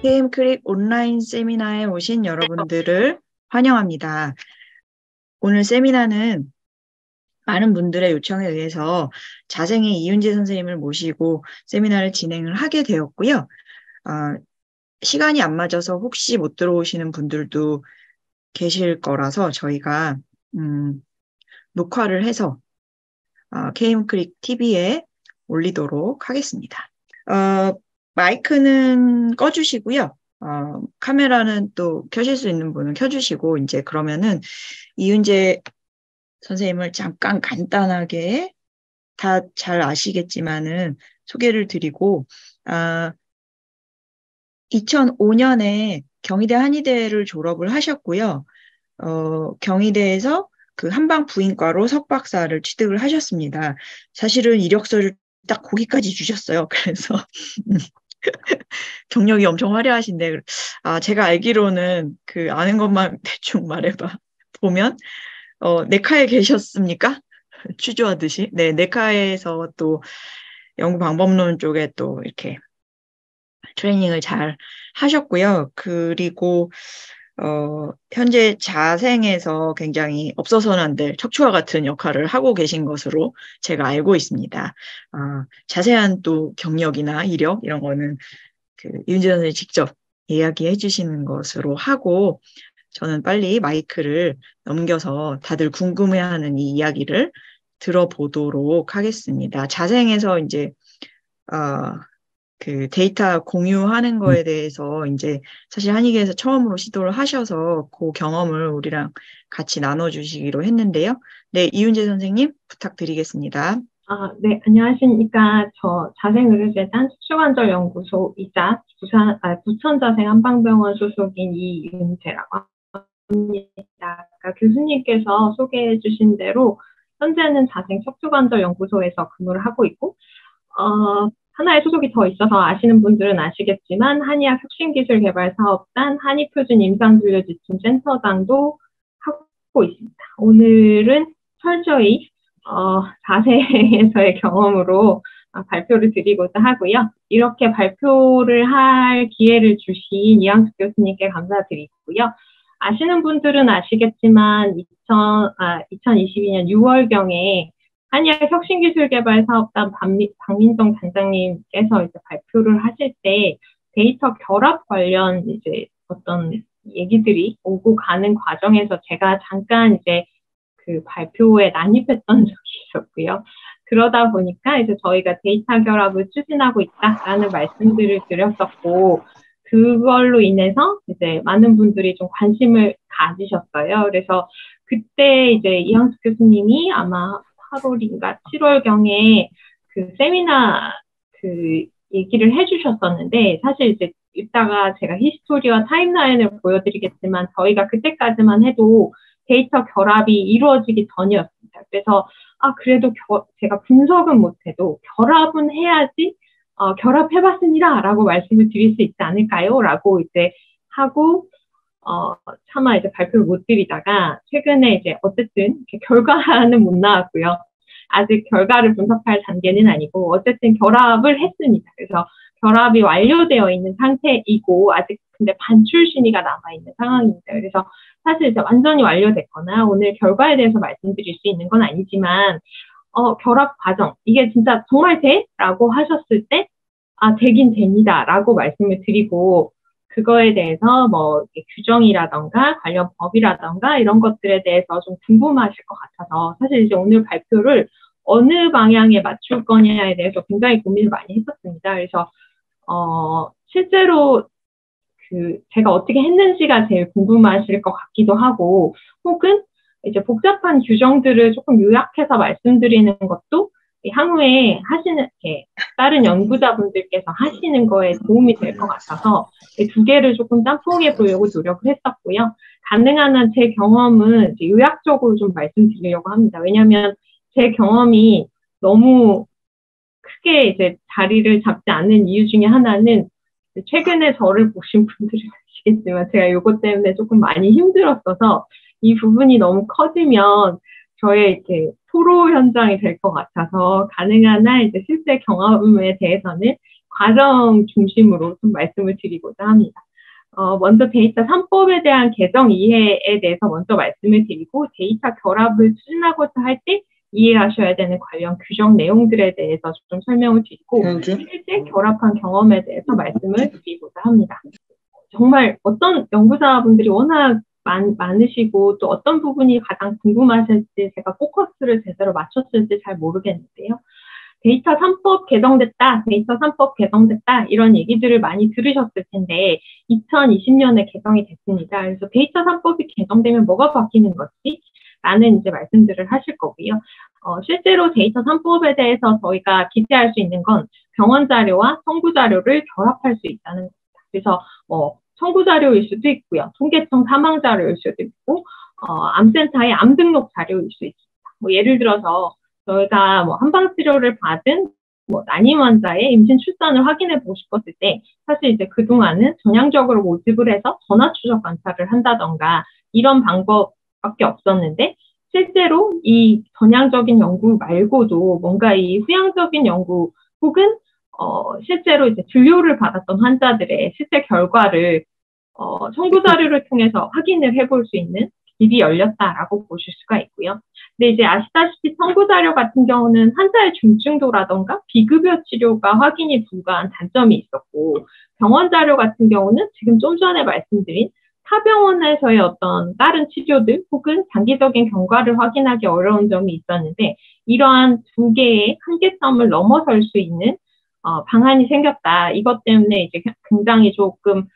KM 클릭 온라인 세미나에 오신 여러분들을 환영합니다. 오늘 세미나는 많은 분들의 요청에 의해서 자생의 이윤재 선생님을 모시고 세미나를 진행을 하게 되었고요. 시간이 안 맞아서 혹시 못 들어오시는 분들도 계실 거라서 저희가 녹화를 해서 KM 클릭 TV에 올리도록 하겠습니다. 마이크는 꺼주시고요. 카메라는 또 켜실 수 있는 분은 켜주시고, 이제 그러면은 이윤재 선생님을 잠깐 간단하게 다 잘 아시겠지만은 소개를 드리고, 2005년에 경희대 한의대를 졸업을 하셨고요. 경희대에서 그 한방 부인과로 석박사를 취득을 하셨습니다. 사실은 이력서를 딱 거기까지 주셨어요. 그래서 경력이 엄청 화려하신데, 제가 알기로는 그 아는 것만 대충 말해봐 보면, 내카에 계셨습니까? 추조하듯이. 네, 내카에서 또 연구 방법론 쪽에 또 이렇게 트레이닝을 잘 하셨고요. 그리고, 현재 자생에서 굉장히 없어서는 안 될 척추와 같은 역할을 하고 계신 것으로 제가 알고 있습니다. 자세한 또 경력이나 이력 이런 거는 그 이윤재 선생님이 직접 이야기해 주시는 것으로 하고, 저는 빨리 마이크를 넘겨서 다들 궁금해하는 이 이야기를 들어보도록 하겠습니다. 자생에서 이제 그 데이터 공유하는 거에 대해서 이제 사실 한의계에서 처음으로 시도를 하셔서 그 경험을 우리랑 같이 나눠주시기로 했는데요. 네, 이윤재 선생님 부탁드리겠습니다. 네, 안녕하십니까. 저 자생의료재단 척추관절연구소이자 부천자생 한방병원 소속인 이윤재라고 합니다. 교수님께서 소개해 주신 대로 현재는 자생 척추관절연구소에서 근무를 하고 있고, 하나의 소속이 더 있어서 아시는 분들은 아시겠지만 한의학 혁신기술개발사업단 한의표준 임상진료지침센터장도 하고 있습니다. 오늘은 철저히 자세에서의 경험으로 발표를 드리고자 하고요. 이렇게 발표를 할 기회를 주신 이항숙 교수님께 감사드리고요. 아시는 분들은 아시겠지만 2022년 6월경에 한의학 혁신기술개발사업단 박민정 단장님께서 이제 발표를 하실 때 데이터 결합 관련 이제 어떤 얘기들이 오고 가는 과정에서 제가 잠깐 이제 그 발표에 난입했던 적이 있었고요. 그러다 보니까 이제 저희가 데이터 결합을 추진하고 있다라는 말씀들을 드렸었고, 그걸로 인해서 이제 많은 분들이 좀 관심을 가지셨어요. 그래서 그때 이제 이항숙 교수님이 아마 8월인가 7월경에 그 세미나 그 얘기를 해주셨었는데, 사실 이제 이따가 제가 히스토리와 타임라인을 보여드리겠지만 저희가 그때까지만 해도 데이터 결합이 이루어지기 전이었습니다. 그래서 그래도 제가 분석은 못해도 결합은 해야지 결합해봤습니다 라고 말씀을 드릴 수 있지 않을까요? 라고 이제 하고 차마 이제 발표를 못 드리다가 최근에 이제 어쨌든 결과는 못 나왔고요. 아직 결과를 분석할 단계는 아니고 어쨌든 결합을 했습니다. 그래서 결합이 완료되어 있는 상태이고 아직 근데 반출 심의가 남아있는 상황입니다. 그래서 사실 이제 완전히 완료됐거나 오늘 결과에 대해서 말씀드릴 수 있는 건 아니지만 결합 과정 이게 진짜 정말 돼? 라고 하셨을 때 되긴 됩니다 라고 말씀을 드리고, 그거에 대해서 뭐 규정이라던가 관련 법이라던가 이런 것들에 대해서 좀 궁금하실 것 같아서 사실 이제 오늘 발표를 어느 방향에 맞출 거냐에 대해서 굉장히 고민을 많이 했었습니다. 그래서 실제로 제가 어떻게 했는지가 제일 궁금하실 것 같기도 하고, 혹은 이제 복잡한 규정들을 조금 요약해서 말씀드리는 것도 향후에 하시는, 다른 연구자분들께서 하시는 거에 도움이 될 것 같아서 두 개를 조금 짬뽕해 보려고 노력을 했었고요. 가능한 한 제 경험은 이제 요약적으로 좀 말씀드리려고 합니다. 왜냐하면 제 경험이 너무 크게 이제 자리를 잡지 않는 이유 중에 하나는 최근에 저를 보신 분들은 아시겠지만 제가 이것 때문에 조금 많이 힘들었어서 이 부분이 너무 커지면 저의 이렇게 토로 현장이 될 것 같아서 가능한 한 이제 실제 경험에 대해서는 과정 중심으로 좀 말씀을 드리고자 합니다. 먼저 데이터 3법에 대한 개정 이해에 대해서 먼저 말씀을 드리고 데이터 결합을 추진하고자 할 때 이해하셔야 되는 관련 규정 내용들에 대해서 좀 설명을 드리고 실제 결합한 경험에 대해서 말씀을 드리고자 합니다. 정말 어떤 연구자분들이 워낙 많으시고 또 어떤 부분이 가장 궁금하실지 제가 포커스를 제대로 맞췄을지 잘 모르겠는데요. 데이터 3법 개정됐다, 데이터 3법 개정됐다 이런 얘기들을 많이 들으셨을 텐데 2020년에 개정이 됐습니다. 그래서 데이터 3법이 개정되면 뭐가 바뀌는 거지? 라는 이제 말씀들을 하실 거고요. 실제로 데이터 3법에 대해서 저희가 기대할 수 있는 건 병원 자료와 청구 자료를 결합할 수 있다는 겁니다. 그래서 청구 자료일 수도 있고요. 통계청 사망 자료일 수도 있고 암센터의 암 등록 자료일 수 있습니다. 예를 들어서 저희가 한방 치료를 받은 난임 환자의 임신 출산을 확인해 보고 싶었을 때 사실 이제 그동안은 전향적으로 모집을 해서 전화 추적 관찰을 한다던가 이런 방법밖에 없었는데 실제로 이 전향적인 연구 말고도 뭔가 이 후향적인 연구 혹은 실제로 이제 진료를 받았던 환자들의 실제 결과를 청구 자료를 통해서 확인을 해볼 수 있는 길이 열렸다라고 보실 수가 있고요. 근데 이제 아시다시피 청구 자료 같은 경우는 환자의 중증도라던가 비급여 치료가 확인이 불가한 단점이 있었고 병원 자료 같은 경우는 지금 좀 전에 말씀드린 타병원에서의 어떤 다른 치료들 혹은 장기적인 경과를 확인하기 어려운 점이 있었는데 이러한 두 개의 한계점을 넘어설 수 있는 방안이 생겼다. 이것 때문에 이제 굉장히 조금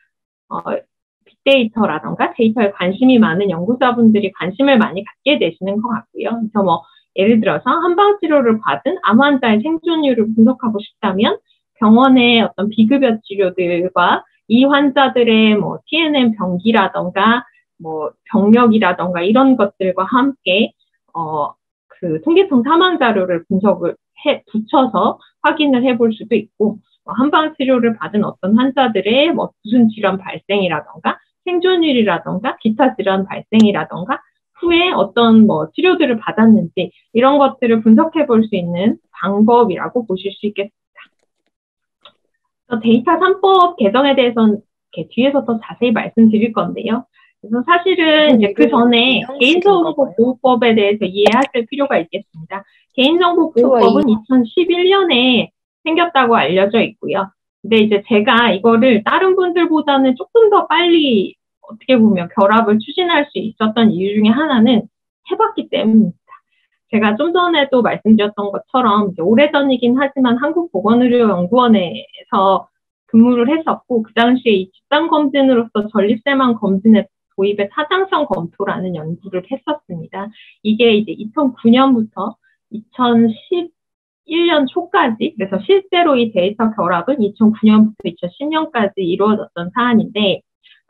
빅데이터라던가 데이터에 관심이 많은 연구자분들이 관심을 많이 갖게 되시는 것 같고요. 그래서 예를 들어서 한방치료를 받은 암 환자의 생존율을 분석하고 싶다면 병원의 어떤 비급여 치료들과 이 환자들의 TNM 병기라던가 병력이라던가 이런 것들과 함께 그 통계청 사망 자료를 분석을 붙여서 확인을 해볼 수도 있고 한방 치료를 받은 어떤 환자들의 무슨 질환 발생이라던가 생존율이라던가 기타 질환 발생이라던가 후에 어떤 치료들을 받았는지 이런 것들을 분석해 볼 수 있는 방법이라고 보실 수 있겠습니다. 데이터 3법 개정에 대해서는 이렇게 뒤에서 더 자세히 말씀드릴 건데요. 그래서 사실은 이제 그 전에 개인정보보호법에 대해서 이해하실 필요가 있겠습니다. 개인정보보호법은 2011년에 생겼다고 알려져 있고요. 근데 이제 제가 이거를 다른 분들보다는 조금 더 빨리 어떻게 보면 결합을 추진할 수 있었던 이유 중에 하나는 해봤기 때문입니다. 제가 좀 전에도 말씀드렸던 것처럼 이제 오래전이긴 하지만 한국보건의료연구원에서 근무를 했었고 그 당시에 이 집단검진으로서 전립腺암 검진의 도입의 타당성 검토라는 연구를 했었습니다. 이게 이제 2009년부터 2011년 초까지 그래서 실제로 이 데이터 결합은 2009년부터 2010년까지 이루어졌던 사안인데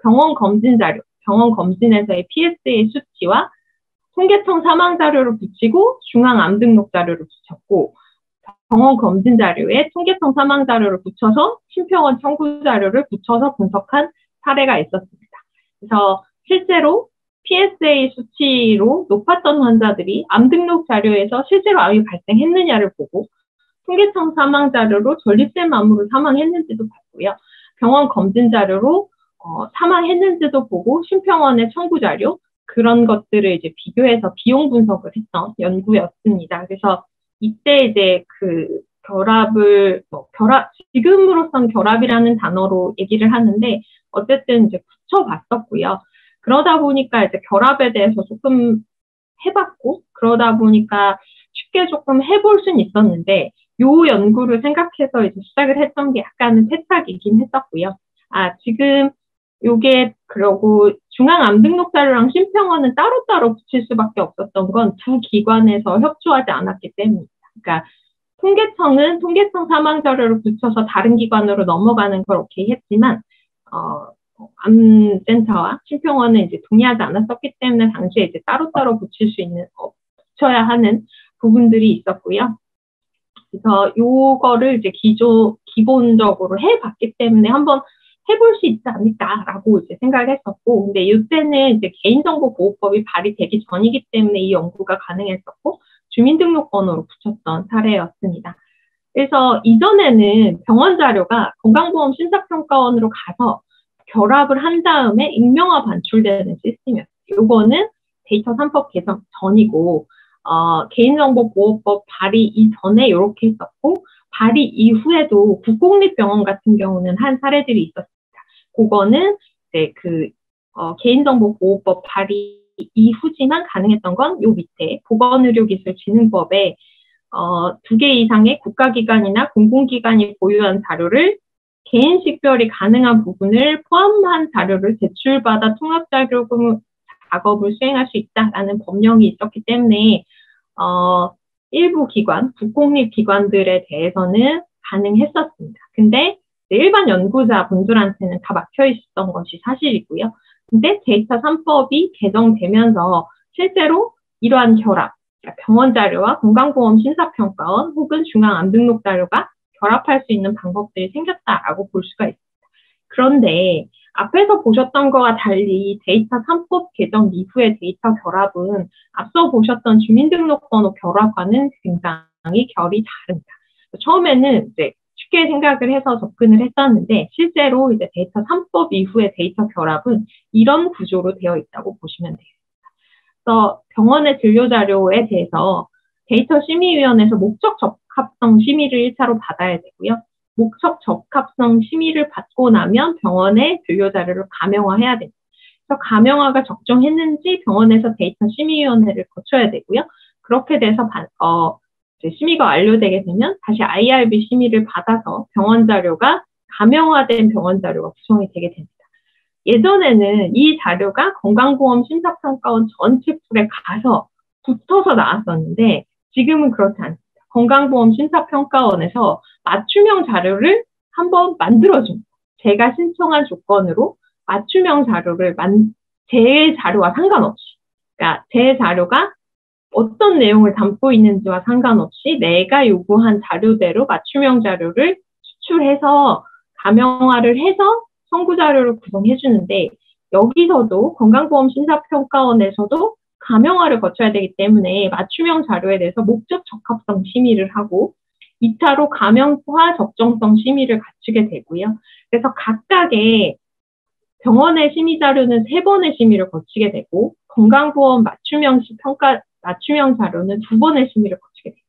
병원 검진 자료, 병원 검진에서의 PSA 수치와 통계청 사망 자료를 붙이고 중앙 암 등록 자료를 붙였고 병원 검진 자료에 통계청 사망 자료를 붙여서 심평원 청구 자료를 붙여서 분석한 사례가 있었습니다. 그래서 실제로 PSA 수치로 높았던 환자들이 암 등록 자료에서 실제로 암이 발생했느냐를 보고 통계청 사망 자료로 전립腺암으로 사망했는지도 봤고요. 병원 검진 자료로 사망했는지도 보고 심평원의 청구 자료 그런 것들을 이제 비교해서 비용 분석을 했던 연구였습니다. 그래서 이때 이제 그 결합을 지금으로선 결합이라는 단어로 얘기를 하는데 어쨌든 이제 붙여봤었고요. 그러다 보니까 이제 결합에 대해서 조금 해봤고 그러다 보니까 쉽게 조금 해볼 수는 있었는데 요 연구를 생각해서 이제 시작을 했던 게 약간은 패착이긴 했었고요. 지금 요게 그러고 중앙 암 등록 자료랑 심평원은 따로따로 붙일 수밖에 없었던 건 두 기관에서 협조하지 않았기 때문입니다. 그러니까 통계청은 통계청 사망 자료를 붙여서 다른 기관으로 넘어가는 걸 오케이 했지만 암센터와 심평원은 이제 동의하지 않았었기 때문에 당시에 이제 따로따로 붙일 수 있는 붙여야 하는 부분들이 있었고요. 그래서 요거를 이제 기본적으로 해봤기 때문에 한번 해볼 수 있지 않을까라고 이제 생각을 했었고, 근데 이때는 이제 개인정보보호법이 발의되기 전이기 때문에 이 연구가 가능했었고, 주민등록번호로 붙였던 사례였습니다. 그래서 이전에는 병원 자료가 건강보험 심사평가원으로 가서 결합을 한 다음에 익명화 반출되는 시스템이었어요. 요거는 데이터 3법 개정 전이고 개인정보보호법 발의 이전에 이렇게 했었고 발의 이후에도 국공립병원 같은 경우는 한 사례들이 있었습니다. 그거는 이제 개인정보보호법 발의 이후지만 가능했던 건 요 밑에 보건의료기술진흥법에 2개 이상의 국가기관이나 공공기관이 보유한 자료를 개인 식별이 가능한 부분을 포함한 자료를 제출받아 통합자료 작업을 수행할 수 있다라는 법령이 있었기 때문에 일부 기관, 국공립 기관들에 대해서는 가능했었습니다. 근데 일반 연구자 분들한테는 다 막혀 있었던 것이 사실이고요. 근데 데이터 3법이 개정되면서 실제로 이러한 결합, 병원 자료와 건강보험 심사평가원 혹은 중앙암등록 자료가 결합할 수 있는 방법들이 생겼다라고 볼 수가 있습니다. 그런데 앞에서 보셨던 것과 달리 데이터 3법 개정 이후의 데이터 결합은 앞서 보셨던 주민등록번호 결합과는 굉장히 결이 다릅니다. 처음에는 이제 쉽게 생각을 해서 접근을 했었는데 실제로 이제 데이터 3법 이후의 데이터 결합은 이런 구조로 되어 있다고 보시면 돼요. 그래서 병원의 진료자료에 대해서 데이터 심의위원회에서 목적 적합성 심의를 1차로 받아야 되고요. 목적 적합성 심의를 받고 나면 병원의 진료자료를 가명화해야 됩니다. 그래서 가명화가 적정했는지 병원에서 데이터 심의위원회를 거쳐야 되고요. 그렇게 돼서 심의가 완료되게 되면 다시 IRB 심의를 받아서 병원 자료가 가명화된 병원 자료가 구성이 되게 됩니다. 예전에는 이 자료가 건강보험 심사평가원 전체 풀에 가서 붙어서 나왔었는데 지금은 그렇지 않습니다. 건강보험 심사평가원에서 맞춤형 자료를 한번 만들어줍니다. 제가 신청한 조건으로 맞춤형 자료를 제 자료와 상관없이, 그러니까 제 자료가 어떤 내용을 담고 있는지와 상관없이 내가 요구한 자료대로 맞춤형 자료를 추출해서 가명화를 해서 청구 자료를 구성해 주는데 여기서도 건강보험 심사평가원에서도 가명화를 거쳐야 되기 때문에 맞춤형 자료에 대해서 목적 적합성 심의를 하고 2차로 가명화 적정성 심의를 갖추게 되고요. 그래서 각각의 병원의 심의 자료는 3번의 심의를 거치게 되고 건강보험 맞춤형 자료는 2번의 심의를 거치게 됩니다.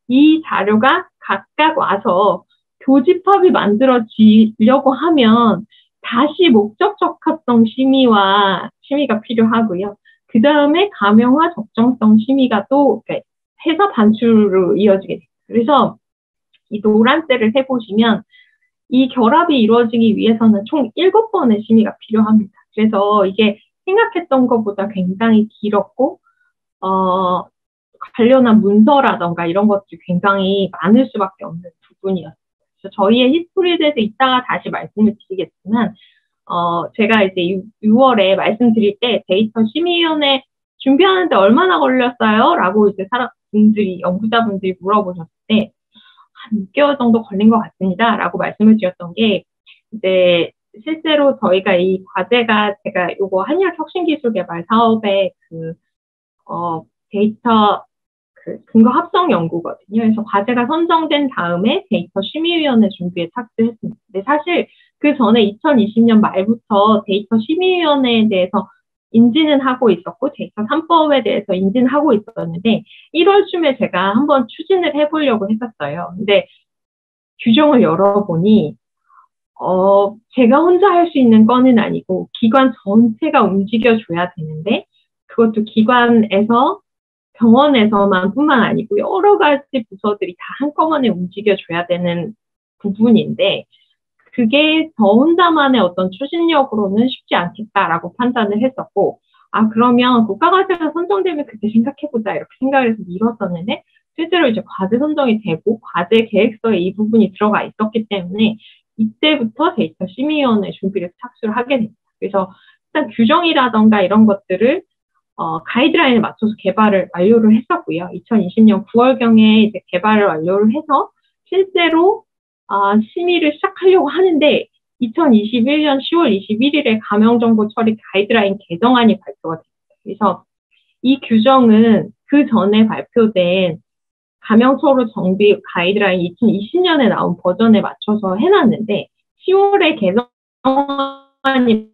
이 자료가 각각 와서 교집합이 만들어지려고 하면 다시 목적 적합성 심의가 필요하고요. 그 다음에 가명화 적정성 심의가 또 해서 반출로 이어지게 됩니다. 그래서 이 노란색을 해보시면 이 결합이 이루어지기 위해서는 총 7번의 심의가 필요합니다. 그래서 이게 생각했던 것보다 굉장히 길었고 관련한 문서라던가 이런 것들이 굉장히 많을 수밖에 없는 부분이었습니다. 그래서 저희의 히스토리에 대해서 이따가 다시 말씀을 드리겠지만 제가 이제 6월에 말씀드릴 때 데이터 심의위원회 준비하는데 얼마나 걸렸어요? 라고 이제 연구자분들이 물어보셨을 때 한 6개월 정도 걸린 것 같습니다. 라고 말씀을 드렸던 게 이제 실제로 저희가 이 과제가 제가 요거 한의학 혁신기술개발 사업의 데이터 근거 합성 연구거든요. 그래서 과제가 선정된 다음에 데이터 심의위원회 준비에 착수했습니다. 근데 사실 그 전에 2020년 말부터 데이터 심의위원회에 대해서 인지는 하고 있었고 데이터 3법에 대해서 인지는 하고 있었는데 1월쯤에 제가 한번 추진을 해보려고 했었어요. 근데 규정을 열어보니 제가 혼자 할 수 있는 건은 아니고 기관 전체가 움직여줘야 되는데 그것도 기관에서 병원에서만 뿐만 아니고 여러 가지 부서들이 다 한꺼번에 움직여줘야 되는 부분인데 그게 저 혼자만의 어떤 추진력으로는 쉽지 않겠다라고 판단을 했었고 그러면 국가과제가 선정되면 그때 생각해보자 이렇게 생각을 해서 미뤘었는데 실제로 이제 과제 선정이 되고 과제 계획서에 이 부분이 들어가 있었기 때문에 이때부터 데이터 심의위원회 준비를 착수를 하게 됩니다. 그래서 일단 규정이라던가 이런 것들을 가이드라인에 맞춰서 개발을 완료를 했었고요. 2020년 9월경에 이제 개발을 완료를 해서 실제로 심의를 시작하려고 하는데 2021년 10월 21일에 가명정보 처리 가이드라인 개정안이 발표가 됩니다. 그래서 이 규정은 그 전에 발표된 감염처로 정비 가이드라인 2020년에 나온 버전에 맞춰서 해놨는데 10월에 개정안이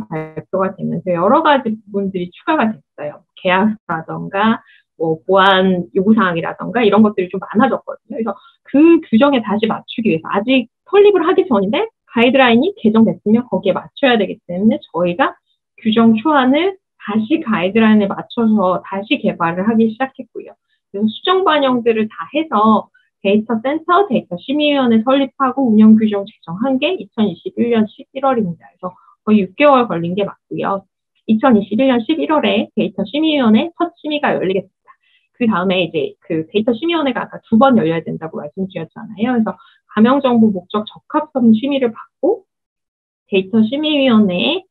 발표가 되면서 여러 가지 부분들이 추가가 됐어요. 계약서라던가 뭐 보안 요구사항이라던가 이런 것들이 좀 많아졌거든요. 그래서 그 규정에 다시 맞추기 위해서 아직 설립을 하기 전인데 가이드라인이 개정됐으면 거기에 맞춰야 되기 때문에 저희가 규정 초안을 다시 가이드라인에 맞춰서 다시 개발을 하기 시작했고요. 그래서 수정 반영들을 다 해서 데이터 센터, 데이터 심의위원회 설립하고 운영 규정 제정한 게 2021년 11월입니다. 그래서 거의 6개월 걸린 게 맞고요. 2021년 11월에 데이터 심의위원회 첫 심의가 열리겠습니다. 그 다음에 이제 그 데이터 심의위원회가 아까 2번 열려야 된다고 말씀드렸잖아요. 그래서 가명정보 목적 적합성 심의를 받고 데이터 심의위원회에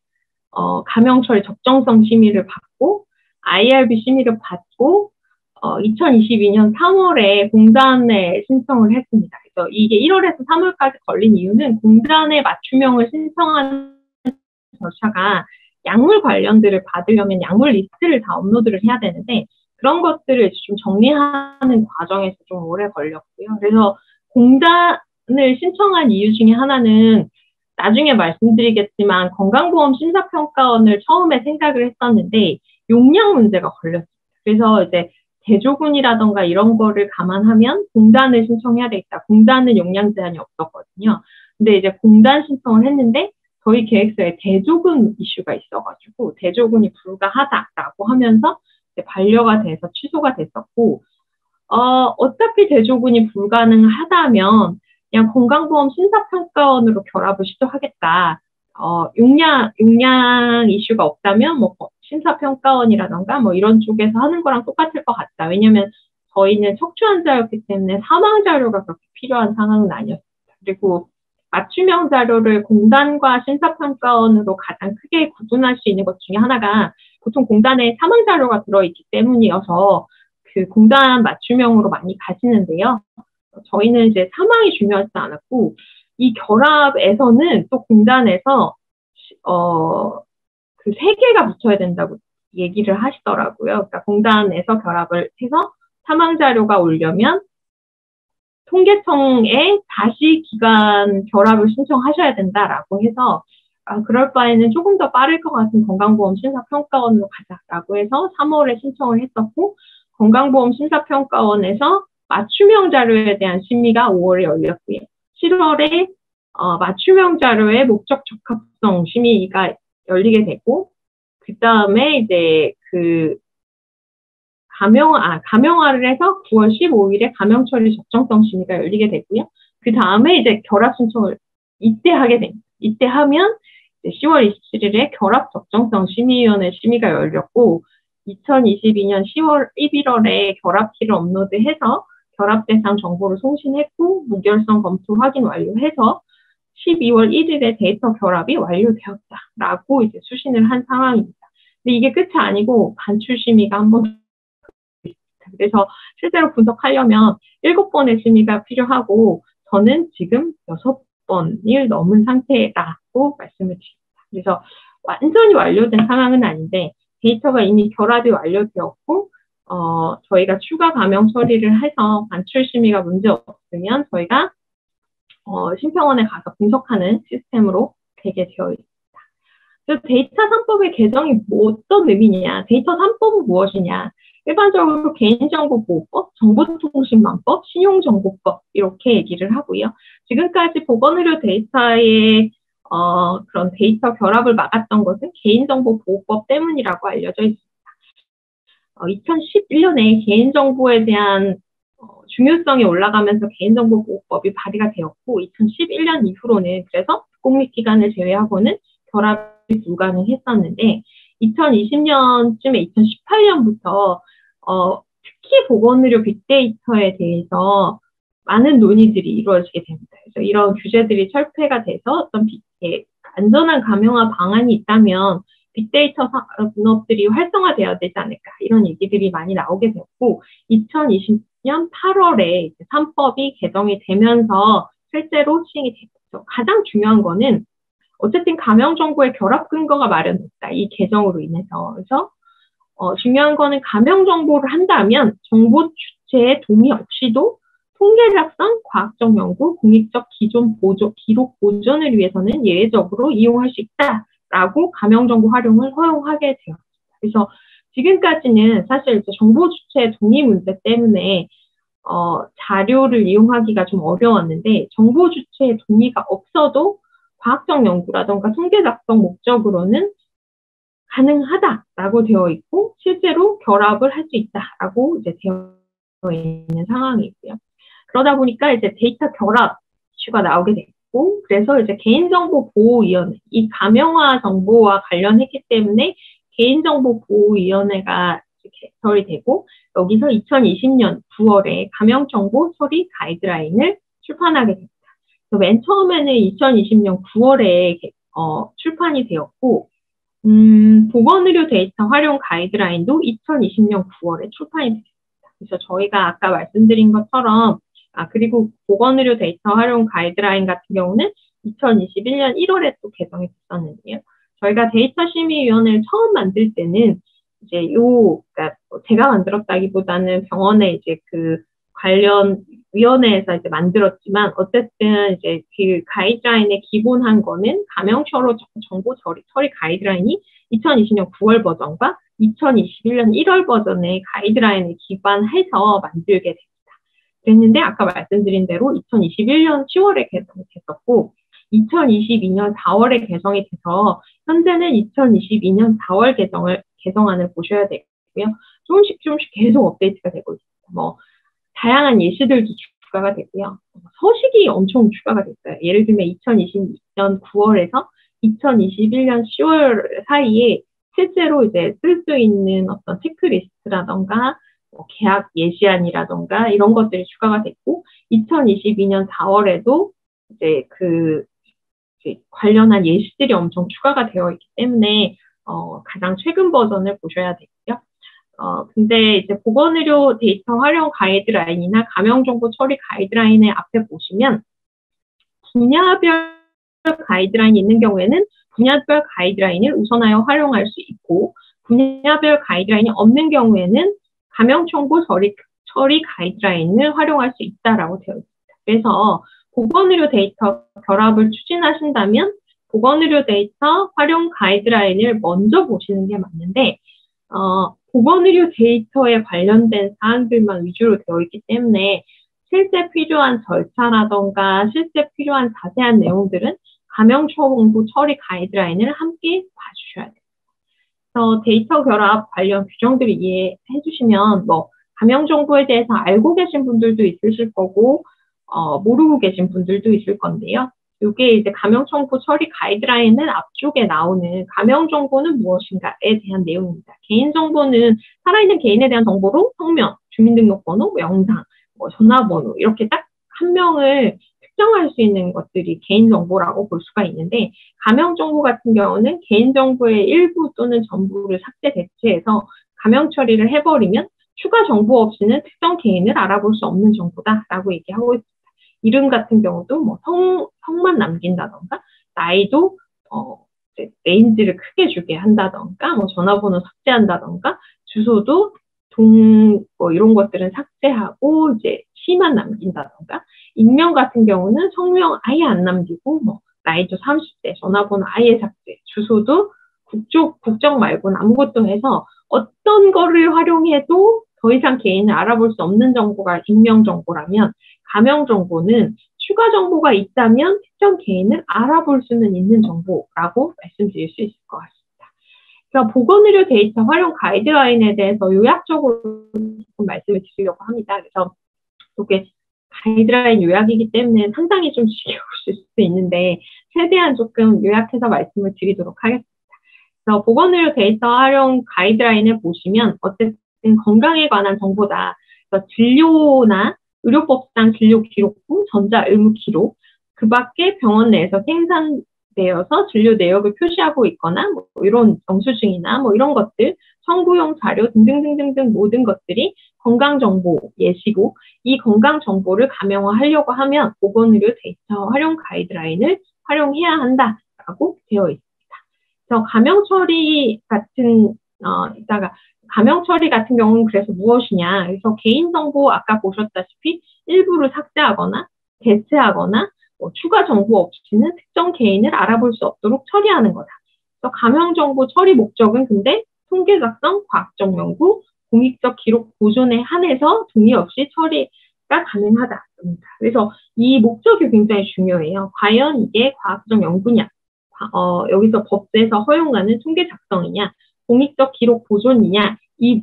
가명처리 적정성 심의를 받고 IRB 심의를 받고 2022년 3월에 공단에 신청을 했습니다. 그래서 이게 1월에서 3월까지 걸린 이유는 공단에 맞춤형을 신청하는 절차가 약물 관련들을 받으려면 약물 리스트를 다 업로드를 해야 되는데 그런 것들을 좀 정리하는 과정에서 좀 오래 걸렸고요. 그래서 공단을 신청한 이유 중에 하나는 나중에 말씀드리겠지만 건강보험 심사평가원을 처음에 생각을 했었는데 용량 문제가 걸렸습니다. 그래서 이제 대조군이라던가 이런 거를 감안하면 공단을 신청해야 되겠다. 공단은 용량 제한이 없었거든요. 근데 이제 공단 신청을 했는데 저희 계획서에 대조군 이슈가 있어가지고 대조군이 불가하다라고 하면서 이제 반려가 돼서 취소가 됐었고 어차피 대조군이 불가능하다면 그냥 건강보험 심사평가원으로 결합을 시도하겠다. 용량 이슈가 없다면 뭐 심사평가원이라던가 뭐 이런 쪽에서 하는 거랑 똑같을 것 같다. 왜냐면 저희는 척추 환자였기 때문에 사망 자료가 그렇게 필요한 상황은 아니었습니다. 그리고 맞춤형 자료를 공단과 심사평가원으로 가장 크게 구분할 수 있는 것 중에 하나가 보통 공단에 사망 자료가 들어있기 때문이어서 그 공단 맞춤형으로 많이 가시는데요. 저희는 이제 사망이 중요하지 않았고 이 결합에서는 또 공단에서 그 3개가 붙어야 된다고 얘기를 하시더라고요. 그러니까 공단에서 결합을 해서 사망 자료가 오려면 통계청에 다시 기관 결합을 신청하셔야 된다라고 해서 그럴 바에는 조금 더 빠를 것 같은 건강보험 심사평가원으로 가자라고 해서 3월에 신청을 했었고 건강보험 심사평가원에서 맞춤형 자료에 대한 심의가 5월에 열렸고요. 7월에 맞춤형 자료의 목적 적합성 심의가 열리게 되고 그 다음에 이제 그 감형화를 해서 9월 15일에 감형처리 적정성 심의가 열리게 되고요. 그 다음에 이제 결합 신청을 이때 하게 됩니다. 이때 하면 10월 27일에 결합 적정성 심의위원회 심의가 열렸고 2022년 10월 11월에 결합키를 업로드해서 결합 대상 정보를 송신했고 무결성 검토 확인 완료해서 12월 1일에 데이터 결합이 완료되었다라고 이제 수신을 한 상황입니다. 근데 이게 끝이 아니고 반출 심의가 한번 그래서 실제로 분석하려면 7번의 심의가 필요하고 저는 지금 6번을 넘은 상태라고 말씀을 드립니다. 그래서 완전히 완료된 상황은 아닌데 데이터가 이미 결합이 완료되었고 저희가 추가 감형 처리를 해서 반출 심의가 문제 없으면 저희가 심평원에 가서 분석하는 시스템으로 되게 되어 있습니다. 그래서 데이터 3법의 개정이 어떤 의미냐, 데이터 3법은 무엇이냐, 일반적으로 개인정보보호법, 정보통신망법, 신용정보법 이렇게 얘기를 하고요. 지금까지 보건의료 데이터의 그런 데이터 결합을 막았던 것은 개인정보보호법 때문이라고 알려져 있습니다. 2011년에 개인정보에 대한 중요성이 올라가면서 개인정보보호법이 발의가 되었고 2011년 이후로는 그래서 공립기관을 제외하고는 결합이 불가능했었는데 2020년쯤에 2018년부터 특히 보건의료 빅데이터에 대해서 많은 논의들이 이루어지게 됩니다. 그래서 이런 규제들이 철폐가 돼서 어떤 안전한 감형화 방안이 있다면 빅데이터 산업들이 활성화되어야 되지 않을까 이런 얘기들이 많이 나오게 됐고 2020년 8월에 3법이 개정이 되면서 실제로 시행이 됐죠. 가장 중요한 거는 어쨌든 감형 정보의 결합 근거가 마련됐다. 이 개정으로 인해서. 그래서 중요한 거는 감형 정보를 한다면 정보 주체의 동의 없이도 통계 작성, 과학적 연구, 공익적 기록 보존을 위해서는 예외적으로 이용할 수 있다라고 가명정보 활용을 허용하게 되었습니다. 그래서 지금까지는 사실 이제 정보 주체의 동의 문제 때문에 자료를 이용하기가 좀 어려웠는데 정보 주체의 동의가 없어도 과학적 연구라던가 통계 작성 목적으로는 가능하다라고 되어 있고 실제로 결합을 할 수 있다라고 이제 되어 있는 상황이고요. 그러다 보니까 이제 데이터 결합 이슈가 나오게 됐고 그래서 이제 개인정보보호위원회 이 가명화 정보와 관련했기 때문에 개인정보보호위원회가 개설이 되고 여기서 2020년 9월에 가명정보 처리 가이드라인을 출판하게 됩니다. 맨 처음에는 2020년 9월에 출판이 되었고 보건의료 데이터 활용 가이드라인도 2020년 9월에 출판이 됐습니다. 그래서 저희가 아까 말씀드린 것처럼 그리고 보건의료 데이터 활용 가이드라인 같은 경우는 2021년 1월에 또 개정이 됐었는데요. 저희가 데이터 심의위원회를 처음 만들 때는 이제 그러니까 제가 만들었다기보다는 병원에 이제 그 관련 위원회에서 이제 만들었지만 어쨌든 이제 그 가이드라인에 기본한 거는 가명처로 정보 처리 가이드라인이 2020년 9월 버전과 2021년 1월 버전의 가이드라인을 기반해서 만들게 됩니다. 그랬는데 아까 말씀드린 대로 2021년 10월에 개정이 됐었고 2022년 4월에 개정이 돼서 현재는 2022년 4월 개정안을 보셔야 되고요. 조금씩 계속 업데이트가 되고 있습니다. 다양한 예시들도 추가가 되고요. 서식이 엄청 추가가 됐어요. 예를 들면 2020년 9월에서 2021년 10월 사이에 실제로 이제 쓸 수 있는 어떤 체크리스트라던가 계약 예시안이라던가 이런 것들이 추가가 됐고 2022년 4월에도 이제 관련한 예시들이 엄청 추가가 되어 있기 때문에 가장 최근 버전을 보셔야 되고요. 근데 이제 보건의료 데이터 활용 가이드라인이나 가명정보 처리 가이드라인의 앞에 보시면 분야별 가이드라인이 있는 경우에는 분야별 가이드라인을 우선하여 활용할 수 있고 분야별 가이드라인이 없는 경우에는 가명정보 처리 가이드라인을 활용할 수 있다라고 되어 있습니다. 그래서 보건의료 데이터 결합을 추진하신다면 보건의료 데이터 활용 가이드라인을 먼저 보시는 게 맞는데 보건의료 데이터에 관련된 사항들만 위주로 되어 있기 때문에 실제 필요한 절차라던가 실제 필요한 자세한 내용들은 가명정보 처리 가이드라인을 함께 봐주셔야 돼요. 그래서 데이터 결합 관련 규정들을 이해해 주시면 가명정보에 대해서 알고 계신 분들도 있으실 거고 모르고 계신 분들도 있을 건데요. 이게 이제 가명정보 처리 가이드라인은 앞쪽에 나오는 가명정보는 무엇인가에 대한 내용입니다. 개인정보는 살아있는 개인에 대한 정보로 성명, 주민등록번호, 영상, 전화번호 이렇게 딱 한 명을 특정할 수 있는 것들이 개인정보라고 볼 수가 있는데 가명정보 같은 경우는 개인정보의 일부 또는 전부를 삭제 대체해서 가명 처리를 해버리면 추가 정보 없이는 특정 개인을 알아볼 수 없는 정보다라고 얘기하고 있습니다. 이름 같은 경우도 성만 남긴다던가 나이도 레인지를 크게 주게 한다던가 전화번호 삭제한다던가 주소도 이런 것들은 삭제하고 이제 시만 남긴다던가 익명 같은 경우는 성명 아예 안 남기고 나이도 30대 전화번호 아예 삭제 주소도 국적 말고는 아무것도 해서 어떤 거를 활용해도 더 이상 개인을 알아볼 수 없는 정보가 익명 정보라면 가명 정보는 추가 정보가 있다면 특정 개인을 알아볼 수는 있는 정보라고 말씀드릴 수 있을 것 같습니다. 그래서 보건의료 데이터 활용 가이드라인에 대해서 요약적으로 조금 말씀을 드리려고 합니다. 그래서 이게 가이드라인 요약이기 때문에 상당히 좀 지겨우실 수도 있는데 최대한 조금 요약해서 말씀을 드리도록 하겠습니다. 그래서 보건의료 데이터 활용 가이드라인을 보시면 어쨌든 건강에 관한 정보다. 그래서 진료나 의료법상 진료 기록부, 전자 의무 기록, 그 밖에 병원 내에서 생산되어서 진료 내역을 표시하고 있거나 이런 영수증이나 이런 것들, 청구용 자료 등등등등 모든 것들이 건강정보 예시고 이 건강정보를 가명화하려고 하면 보건의료 데이터 활용 가이드라인을 활용해야 한다라고 되어 있습니다. 그래서 가명 처리 같은 이따가 가명 처리 같은 경우는 그래서 무엇이냐. 그래서 개인정보 아까 보셨다시피 일부를 삭제하거나 대체하거나 추가 정보 없이는 특정 개인을 알아볼 수 없도록 처리하는 거다. 그래서 가명 정보 처리 목적은 근데 통계 작성, 과학적 연구, 공익적 기록 보존에 한해서 동의 없이 처리가 가능하다. 그래서 이 목적이 굉장히 중요해요. 과연 이게 과학적 연구냐, 여기서 법제에서 허용하는 통계 작성이냐, 공익적 기록 보존이냐, 이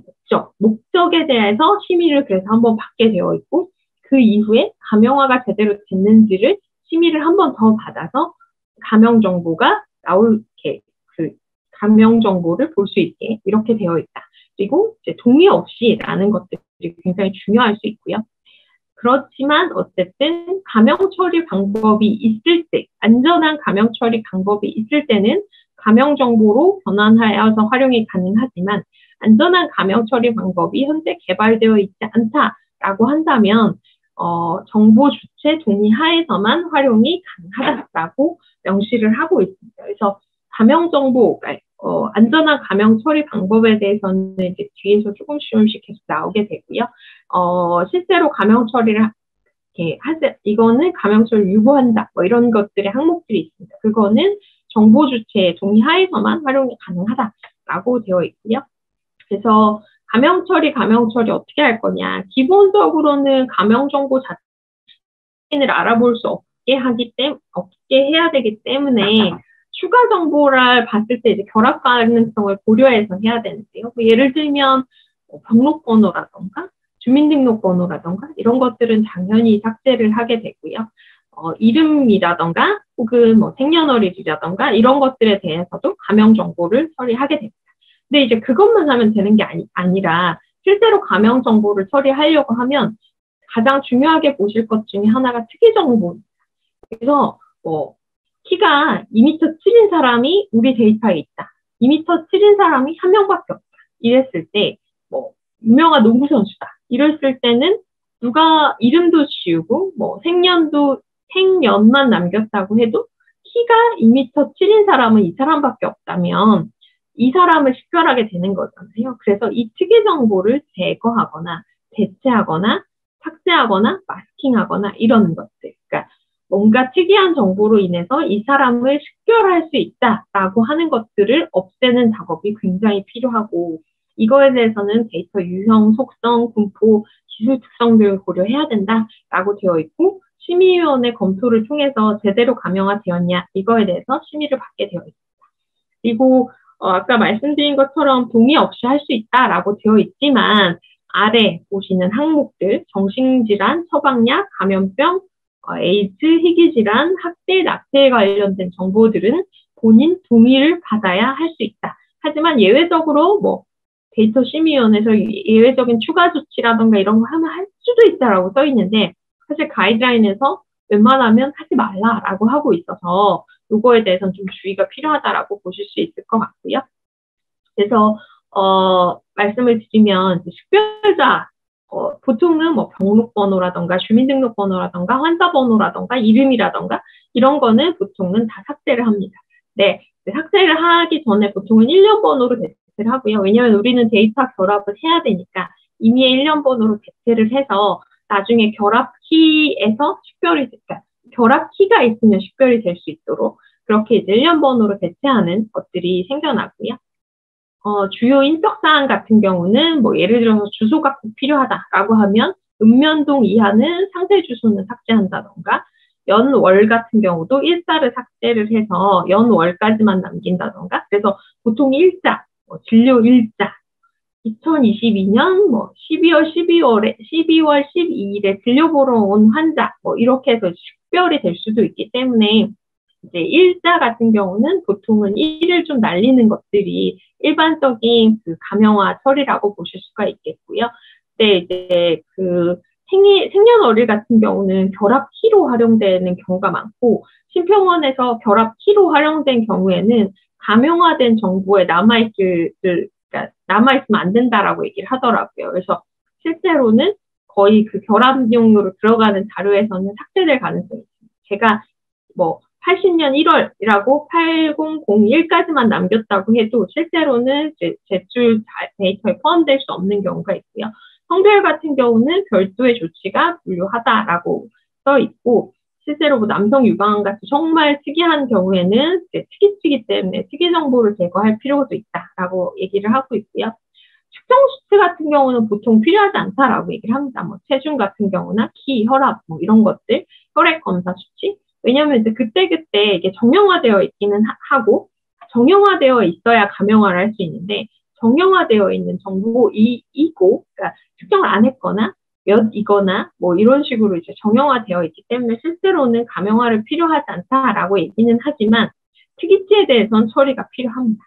목적에 대해서 심의를 그래서 한번 받게 되어 있고, 그 이후에 가명화가 제대로 됐는지를 심의를 한 번 더 받아서 가명 정보가 나올 그 가명 정보를 볼 수 있게 이렇게 되어 있다. 그리고 이제 동의 없이라는 것들이 굉장히 중요할 수 있고요. 그렇지만 어쨌든 가명 처리 방법이 있을 때, 안전한 가명 처리 방법이 있을 때는 가명 정보로 변환하여서 활용이 가능하지만 안전한 가명 처리 방법이 현재 개발되어 있지 않다라고 한다면 정보 주체 동의 하에서만 활용이 가능하다라고 명시를 하고 있습니다. 그래서 가명 정보, 안전한 가명 처리 방법에 대해서는 이제 뒤에서 조금씩 계속 나오게 되고요. 실제로 가명 처리를 이거는 가명 처리를 유보한다. 뭐 이런 것들의 항목들이 있습니다. 그거는 정보 주체의 동의 하에서만 활용이 가능하다라고 되어 있고요. 그래서 가명 처리 어떻게 할 거냐. 기본적으로는 가명 정보 자체를 알아볼 수 없게 해야 되기 때문에 추가 정보를 봤을 때 이제 결합 가능성을 고려해서 해야 되는데요. 예를 들면 등록번호라던가 주민등록번호라던가 이런 것들은 당연히 삭제를 하게 되고요. 이름이라던가 혹은 생년월일이라던가 이런 것들에 대해서도 가명 정보를 처리하게 됩니다. 근데 이제 그것만 하면 되는 게 아니라 실제로 가명 정보를 처리하려고 하면 가장 중요하게 보실 것 중에 하나가 특이 정보입니다. 그래서 키가 2m 7인 사람이 우리 데이터에 있다. 2m 7인 사람이 한 명밖에 없다. 이랬을 때 유명한 농구 선수다. 이랬을 때는 누가 이름도 지우고 생년만 남겼다고 해도 키가 2m 7인 사람은 이 사람밖에 없다면 이 사람을 식별하게 되는 거잖아요. 그래서 이 특이 정보를 제거하거나 대체하거나 삭제하거나 마스킹하거나 이런 것들. 그러니까 뭔가 특이한 정보로 인해서 이 사람을 식별할 수 있다라고 하는 것들을 없애는 작업이 굉장히 필요하고 이거에 대해서는 데이터 유형, 속성, 분포, 기술 특성 등을 고려해야 된다라고 되어 있고 심의위원회 검토를 통해서 제대로 가명화되었냐 이거에 대해서 심의를 받게 되어 있습니다. 그리고 아까 말씀드린 것처럼 동의 없이 할 수 있다라고 되어 있지만 아래 보시는 항목들 정신질환, 처방약, 감염병, 에이즈, 희귀질환, 학대, 낙태에 관련된 정보들은 본인 동의를 받아야 할 수 있다. 하지만 예외적으로 데이터 심의위원회에서 예외적인 추가 조치라던가 이런 거 하면 할 수도 있다라고 써 있는데 사실 가이드라인에서 웬만하면 하지 말라라고 하고 있어서 이거에 대해서는 좀 주의가 필요하다라고 보실 수 있을 것 같고요. 그래서 말씀을 드리면 식별자 보통은 등록번호라던가 주민등록번호라던가 환자번호라던가 이름이라던가 이런 거는 보통은 다 삭제를 합니다. 네, 삭제를 하기 전에 보통은 1년 번호로 대체를 하고요. 왜냐하면 우리는 데이터 결합을 해야 되니까 이미의 1년 번호로 대체를 해서 나중에 결합키에서 결합키가 있으면 식별이 될 수 있도록 그렇게 이제 1년 번호로 대체하는 것들이 생겨나고요. 주요 인적사항 같은 경우는 예를 들어서 주소가 꼭 필요하다라고 하면 읍면동 이하는 상세 주소는 삭제한다던가 연월 같은 경우도 일자를 삭제를 해서 연월까지만 남긴다던가 그래서 보통 일자, 진료 일자 2022년 12월 12일에 진료 보러 온 환자 이렇게 해서 식별이 될 수도 있기 때문에 이제 일자 같은 경우는 보통은 1일 좀 날리는 것들이 일반적인 그 가명화 처리라고 보실 수가 있겠고요. 근데 이제 그 생년월일 같은 경우는 결합키로 활용되는 경우가 많고 심평원에서 결합키로 활용된 경우에는 가명화된 정보에 남아있으면 안 된다라고 얘기를 하더라고요. 그래서 실제로는 거의 그 결합용으로 들어가는 자료에서는 삭제될 가능성이 있습니다. 제가 80년 1월이라고 8001까지만 남겼다고 해도 실제로는 제출 데이터에 포함될 수 없는 경우가 있고요. 성별 같은 경우는 별도의 조치가 분류하다라고 써 있고, 실제로 뭐 남성 유방암 같은 정말 특이한 경우에는 특이치기 때문에 특이 정보를 제거할 필요도 있다라고 얘기를 하고 있고요. 측정 수치 같은 경우는 보통 필요하지 않다라고 얘기를 합니다. 뭐 체중 같은 경우나 키, 혈압 뭐 이런 것들, 혈액 검사 수치. 왜냐하면 이제 그때그때 이게 정형화되어 있기는 하고, 정형화되어 있어야 감형화를 할 수 있는데, 정형화되어 있는 정보이고, 그러니까 측정을 안 했거나 몇이거나 뭐 이런 식으로 이제 정형화되어 있기 때문에 실제로는 감형화를 필요하지 않다라고 얘기는 하지만 특이치에 대해서는 처리가 필요합니다.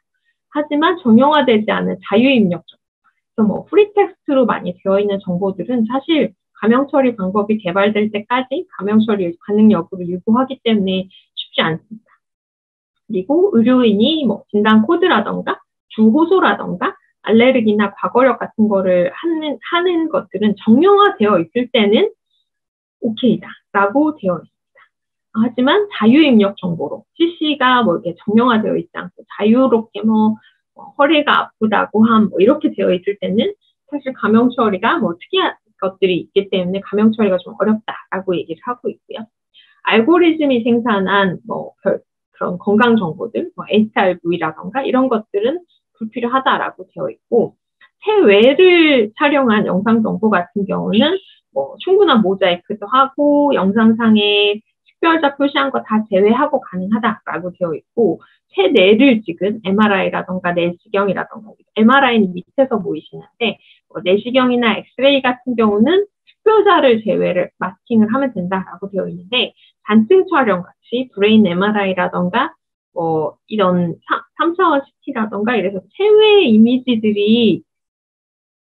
하지만 정형화되지 않은 자유입력 정보, 그래서 뭐 프리텍스트로 많이 되어 있는 정보들은 사실 감형 처리 방법이 개발될 때까지 감형 처리 가능 여부를 유보하기 때문에 쉽지 않습니다. 그리고 의료인이 뭐 진단 코드라던가 주호소라던가 알레르기나 과거력 같은 거를 하는 것들은 정형화되어 있을 때는 오케이다라고 되어 있습니다. 하지만 자유입력 정보로 CC가 뭐 이렇게 정형화되어 있지 않고 자유롭게 뭐 허리가 아프다고 함 뭐 이렇게 되어 있을 때는 사실 감형 처리가 뭐 특이한 것들이 있기 때문에 감형 처리가 좀 어렵다라고 얘기를 하고 있고요. 알고리즘이 생산한 뭐 그런 건강 정보들, 뭐 HRV라던가 이런 것들은 불필요하다라고 되어 있고, 해외를 촬영한 영상 정보 같은 경우는 뭐 충분한 모자이크도 하고 영상상에 식별자 표시한 거 다 제외하고 가능하다라고 되어 있고, 해내를 찍은 MRI라던가 내시경이라던가, MRI는 밑에서 보이시는데 내시경이나 엑스레이 같은 경우는 식별자를 제외를 마스킹을 하면 된다라고 되어 있는데, 단층 촬영 같이 브레인 MRI라던가 이런 3차원 CT라던가 이래서 체외 이미지들이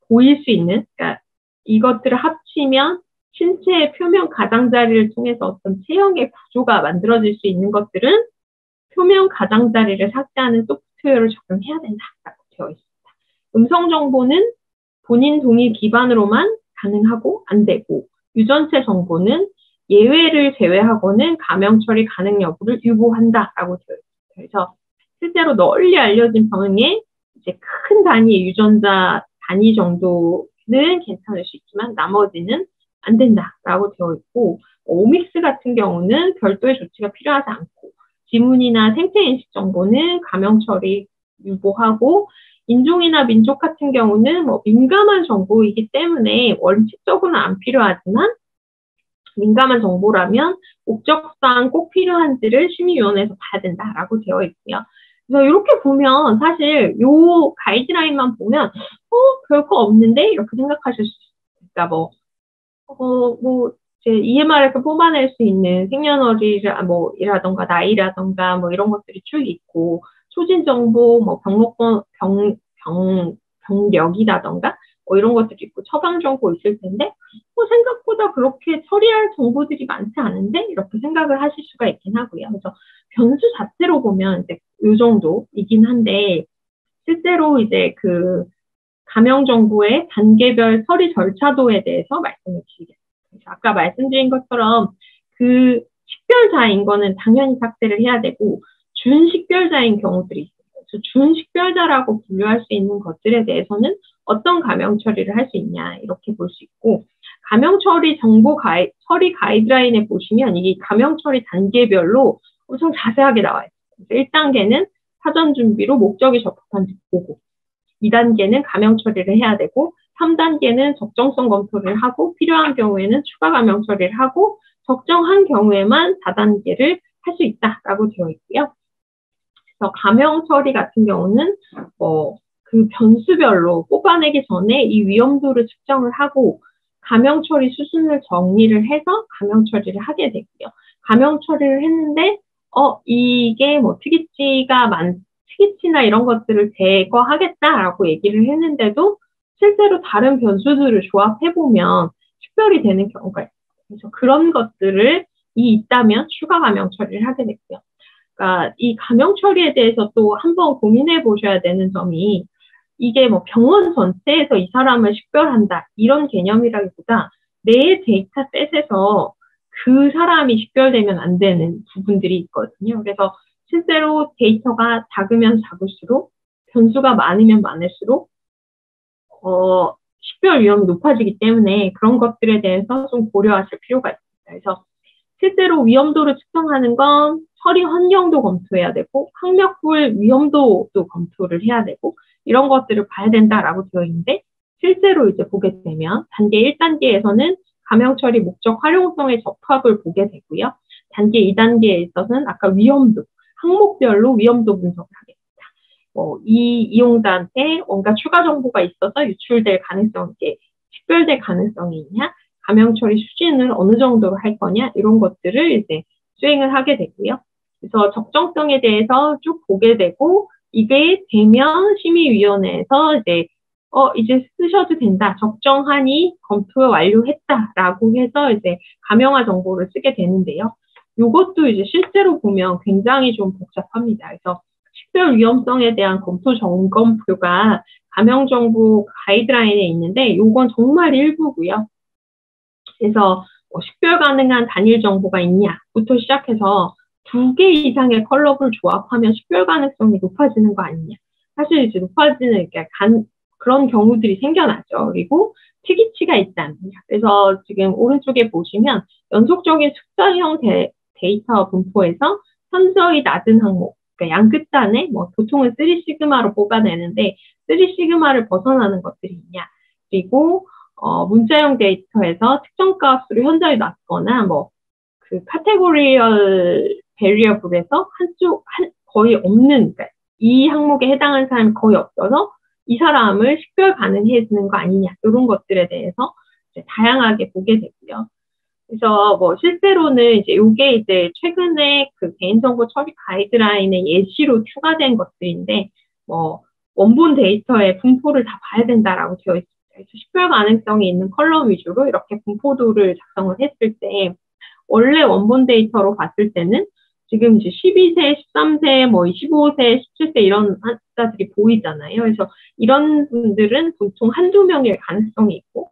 보일 수 있는, 그러니까 이것들을 합치면 신체의 표면 가장자리를 통해서 어떤 체형의 구조가 만들어질 수 있는 것들은 표면 가장자리를 삭제하는 소프트웨어를 적용해야 된다라고 되어 있습니다. 음성 정보는 본인 동의 기반으로만 가능하고 안 되고, 유전체 정보는 예외를 제외하고는 감형 처리 가능 여부를 유보한다라고 되어 있습니다. 그래서 실제로 널리 알려진 병에 이제 큰 단위의 유전자 단위 정도는 괜찮을 수 있지만 나머지는 안 된다라고 되어 있고, 오믹스 같은 경우는 별도의 조치가 필요하지 않고, 지문이나 생체 인식 정보는 감형 처리 유보하고, 인종이나 민족 같은 경우는 뭐 민감한 정보이기 때문에 원칙적으로는 안 필요하지만 민감한 정보라면 목적상 꼭 필요한지를 심의위원회에서 봐야 된다라고 되어 있고요. 그래서 이렇게 보면 사실 요 가이드라인만 보면 별거 없는데 이렇게 생각하실 수 있어요. 그러니까 제 EMR에서 뽑아낼 수 있는 생년월일이라던가 나이라던가 뭐 이런 것들이 쭉 있고, 초진 정보, 뭐 병력이라던가 뭐 이런 것들이 있고, 처방 정보 있을 텐데 생각보다 그렇게 처리할 정보들이 많지 않은데 이렇게 생각을 하실 수가 있긴 하고요. 그래서 변수 자체로 보면 이제 이 정도이긴 한데, 실제로 이제 그 감형 정보의 단계별 처리 절차도에 대해서 말씀을 드리겠습니다. 아까 말씀드린 것처럼 그 식별자인 거는 당연히 삭제를 해야 되고, 준식별자인 경우들이 있어요. 그래서 준식별자라고 분류할 수 있는 것들에 대해서는 어떤 감형 처리를 할 수 있냐 이렇게 볼 수 있고, 감형 처리 정보 처리 가이드라인에 보시면 이게 감형 처리 단계별로 엄청 자세하게 나와 있어요. 1단계는 사전 준비로 목적이 적합한지 보고, 2단계는 감형 처리를 해야 되고, 3단계는 적정성 검토를 하고 필요한 경우에는 추가 감형 처리를 하고, 적정한 경우에만 4단계를 할 수 있다라고 되어 있고요. 그래서 감형 처리 같은 경우는 그 변수별로 뽑아내기 전에 이 위험도를 측정을 하고 감형 처리 수순을 정리를 해서 감형 처리를 하게 되고요. 감형 처리를 했는데 이게 뭐 특이치나 이런 것들을 제거하겠다라고 얘기를 했는데도 실제로 다른 변수들을 조합해보면 식별이 되는 경우가 있어요. 그래서 그런 것들이 있다면 추가 감형 처리를 하게 되고요. 그러니까 이 감형 처리에 대해서 또 한번 고민해 보셔야 되는 점이, 이게 뭐 병원 전체에서 이 사람을 식별한다 이런 개념이라기보다 내 데이터셋에서 그 사람이 식별되면 안 되는 부분들이 있거든요. 그래서 실제로 데이터가 작으면 작을수록 변수가 많으면 많을수록 식별 위험이 높아지기 때문에 그런 것들에 대해서 좀 고려하실 필요가 있습니다. 그래서 실제로 위험도를 측정하는 건 처리 환경도 검토해야 되고 항력불 위험도도 검토를 해야 되고 이런 것들을 봐야 된다라고 되어 있는데 실제로 이제 보게 되면 단계 1단계에서는 감형 처리 목적 활용성의 적합을 보게 되고요. 단계 2단계에 있어서는 아까 위험도, 항목별로 위험도 분석을 하겠습니다. 이 이용자한테 뭔가 추가 정보가 있어서 유출될 가능성이, 식별될 가능성이 있냐, 감형 처리 수준을 어느 정도로 할 거냐, 이런 것들을 이제 수행을 하게 되고요. 그래서 적정성에 대해서 쭉 보게 되고, 이게 되면 심의위원회에서 이제 쓰셔도 된다. 적정하니 검토 완료했다라고 해서 이제 감형화 정보를 쓰게 되는데요. 이것도 이제 실제로 보면 굉장히 좀 복잡합니다. 그래서 식별 위험성에 대한 검토 점검표가 감형 정보 가이드라인에 있는데 이건 정말 일부고요. 그래서 식별 가능한 단일 정보가 있냐부터 시작해서 2개 이상의 컬러를 조합하면 식별 가능성이 높아지는 거 아니냐. 사실 이제 높아지는 그런 경우들이 생겨나죠. 그리고 특이치가 있지 않느냐. 그래서 지금 오른쪽에 보시면 연속적인 숫자형 데이터 분포에서 현저히 낮은 항목, 그러니까 양 끝단에 보통은 3시그마로 뽑아내는데 3시그마를 벗어나는 것들이 있냐. 그리고 문자형 데이터에서 특정 값으로 현저히 낮거나 그 카테고리얼 베리어블에서 거의 없는, 그러니까 이 항목에 해당하는 사람이 거의 없어서 이 사람을 식별 가능해지는 거 아니냐, 이런 것들에 대해서 이제 다양하게 보게 되고요. 그래서 실제로는 요게 이제 최근에 그 개인정보 처리 가이드라인의 예시로 추가된 것들인데, 원본 데이터의 분포를 다 봐야 된다라고 되어 있습니다. 그래서 식별 가능성이 있는 컬럼 위주로 이렇게 분포도를 작성을 했을 때, 원래 원본 데이터로 봤을 때는 지금 이제 12세, 13세, 25세, 17세 이런 환자들이 보이잖아요. 그래서 이런 분들은 보통 한두 명일 가능성이 있고,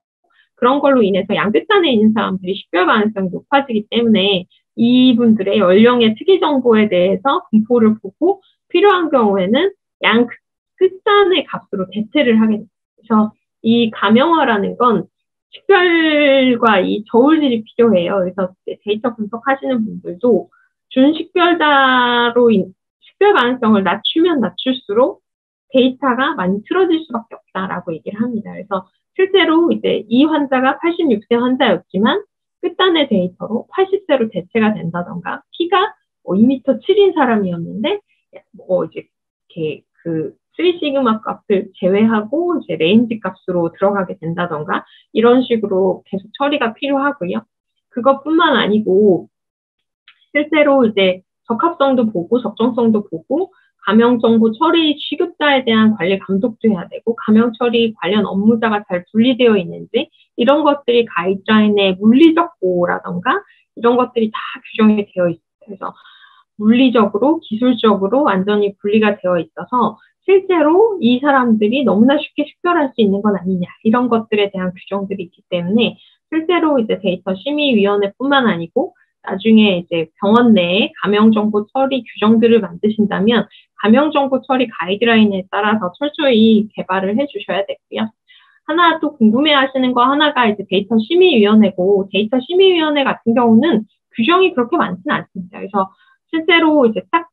그런 걸로 인해서 양 끝단에 있는 사람들이 식별 가능성이 높아지기 때문에 이분들의 연령의 특이 정보에 대해서 분포를 보고 필요한 경우에는 양 끝단의 값으로 대체를 하게 됩니다. 그래서 이 감형화라는 건 식별과 이 저울질이 필요해요. 그래서 데이터 분석하시는 분들도 준식별자로 식별 가능성을 낮추면 낮출수록 데이터가 많이 틀어질 수밖에 없다라고 얘기를 합니다. 그래서 실제로 이제 이 환자가 86세 환자였지만 끝단의 데이터로 80세로 대체가 된다던가, 키가 2m 7인 사람이었는데 이제 이렇게 그 3시그마 값을 제외하고 이제 레인지 값으로 들어가게 된다던가, 이런 식으로 계속 처리가 필요하고요. 그것뿐만 아니고 실제로 이제 적합성도 보고 적정성도 보고 감형 정보 처리 취급자에 대한 관리 감독도 해야 되고, 감형 처리 관련 업무자가 잘 분리되어 있는지, 이런 것들이 가이드라인의 물리적 보호라던가 이런 것들이 다 규정이 되어 있어요. 그래서 물리적으로, 기술적으로 완전히 분리가 되어 있어서 실제로 이 사람들이 너무나 쉽게 식별할 수 있는 건 아니냐, 이런 것들에 대한 규정들이 있기 때문에 실제로 이제 데이터 심의위원회뿐만 아니고 나중에 이제 병원 내에 감형정보 처리 규정들을 만드신다면 감형정보 처리 가이드라인에 따라서 철저히 개발을 해주셔야 되고요. 하나 또 궁금해하시는 거 하나가 이제 데이터 심의위원회고, 데이터 심의위원회 같은 경우는 규정이 그렇게 많지는 않습니다. 그래서 실제로 이제 딱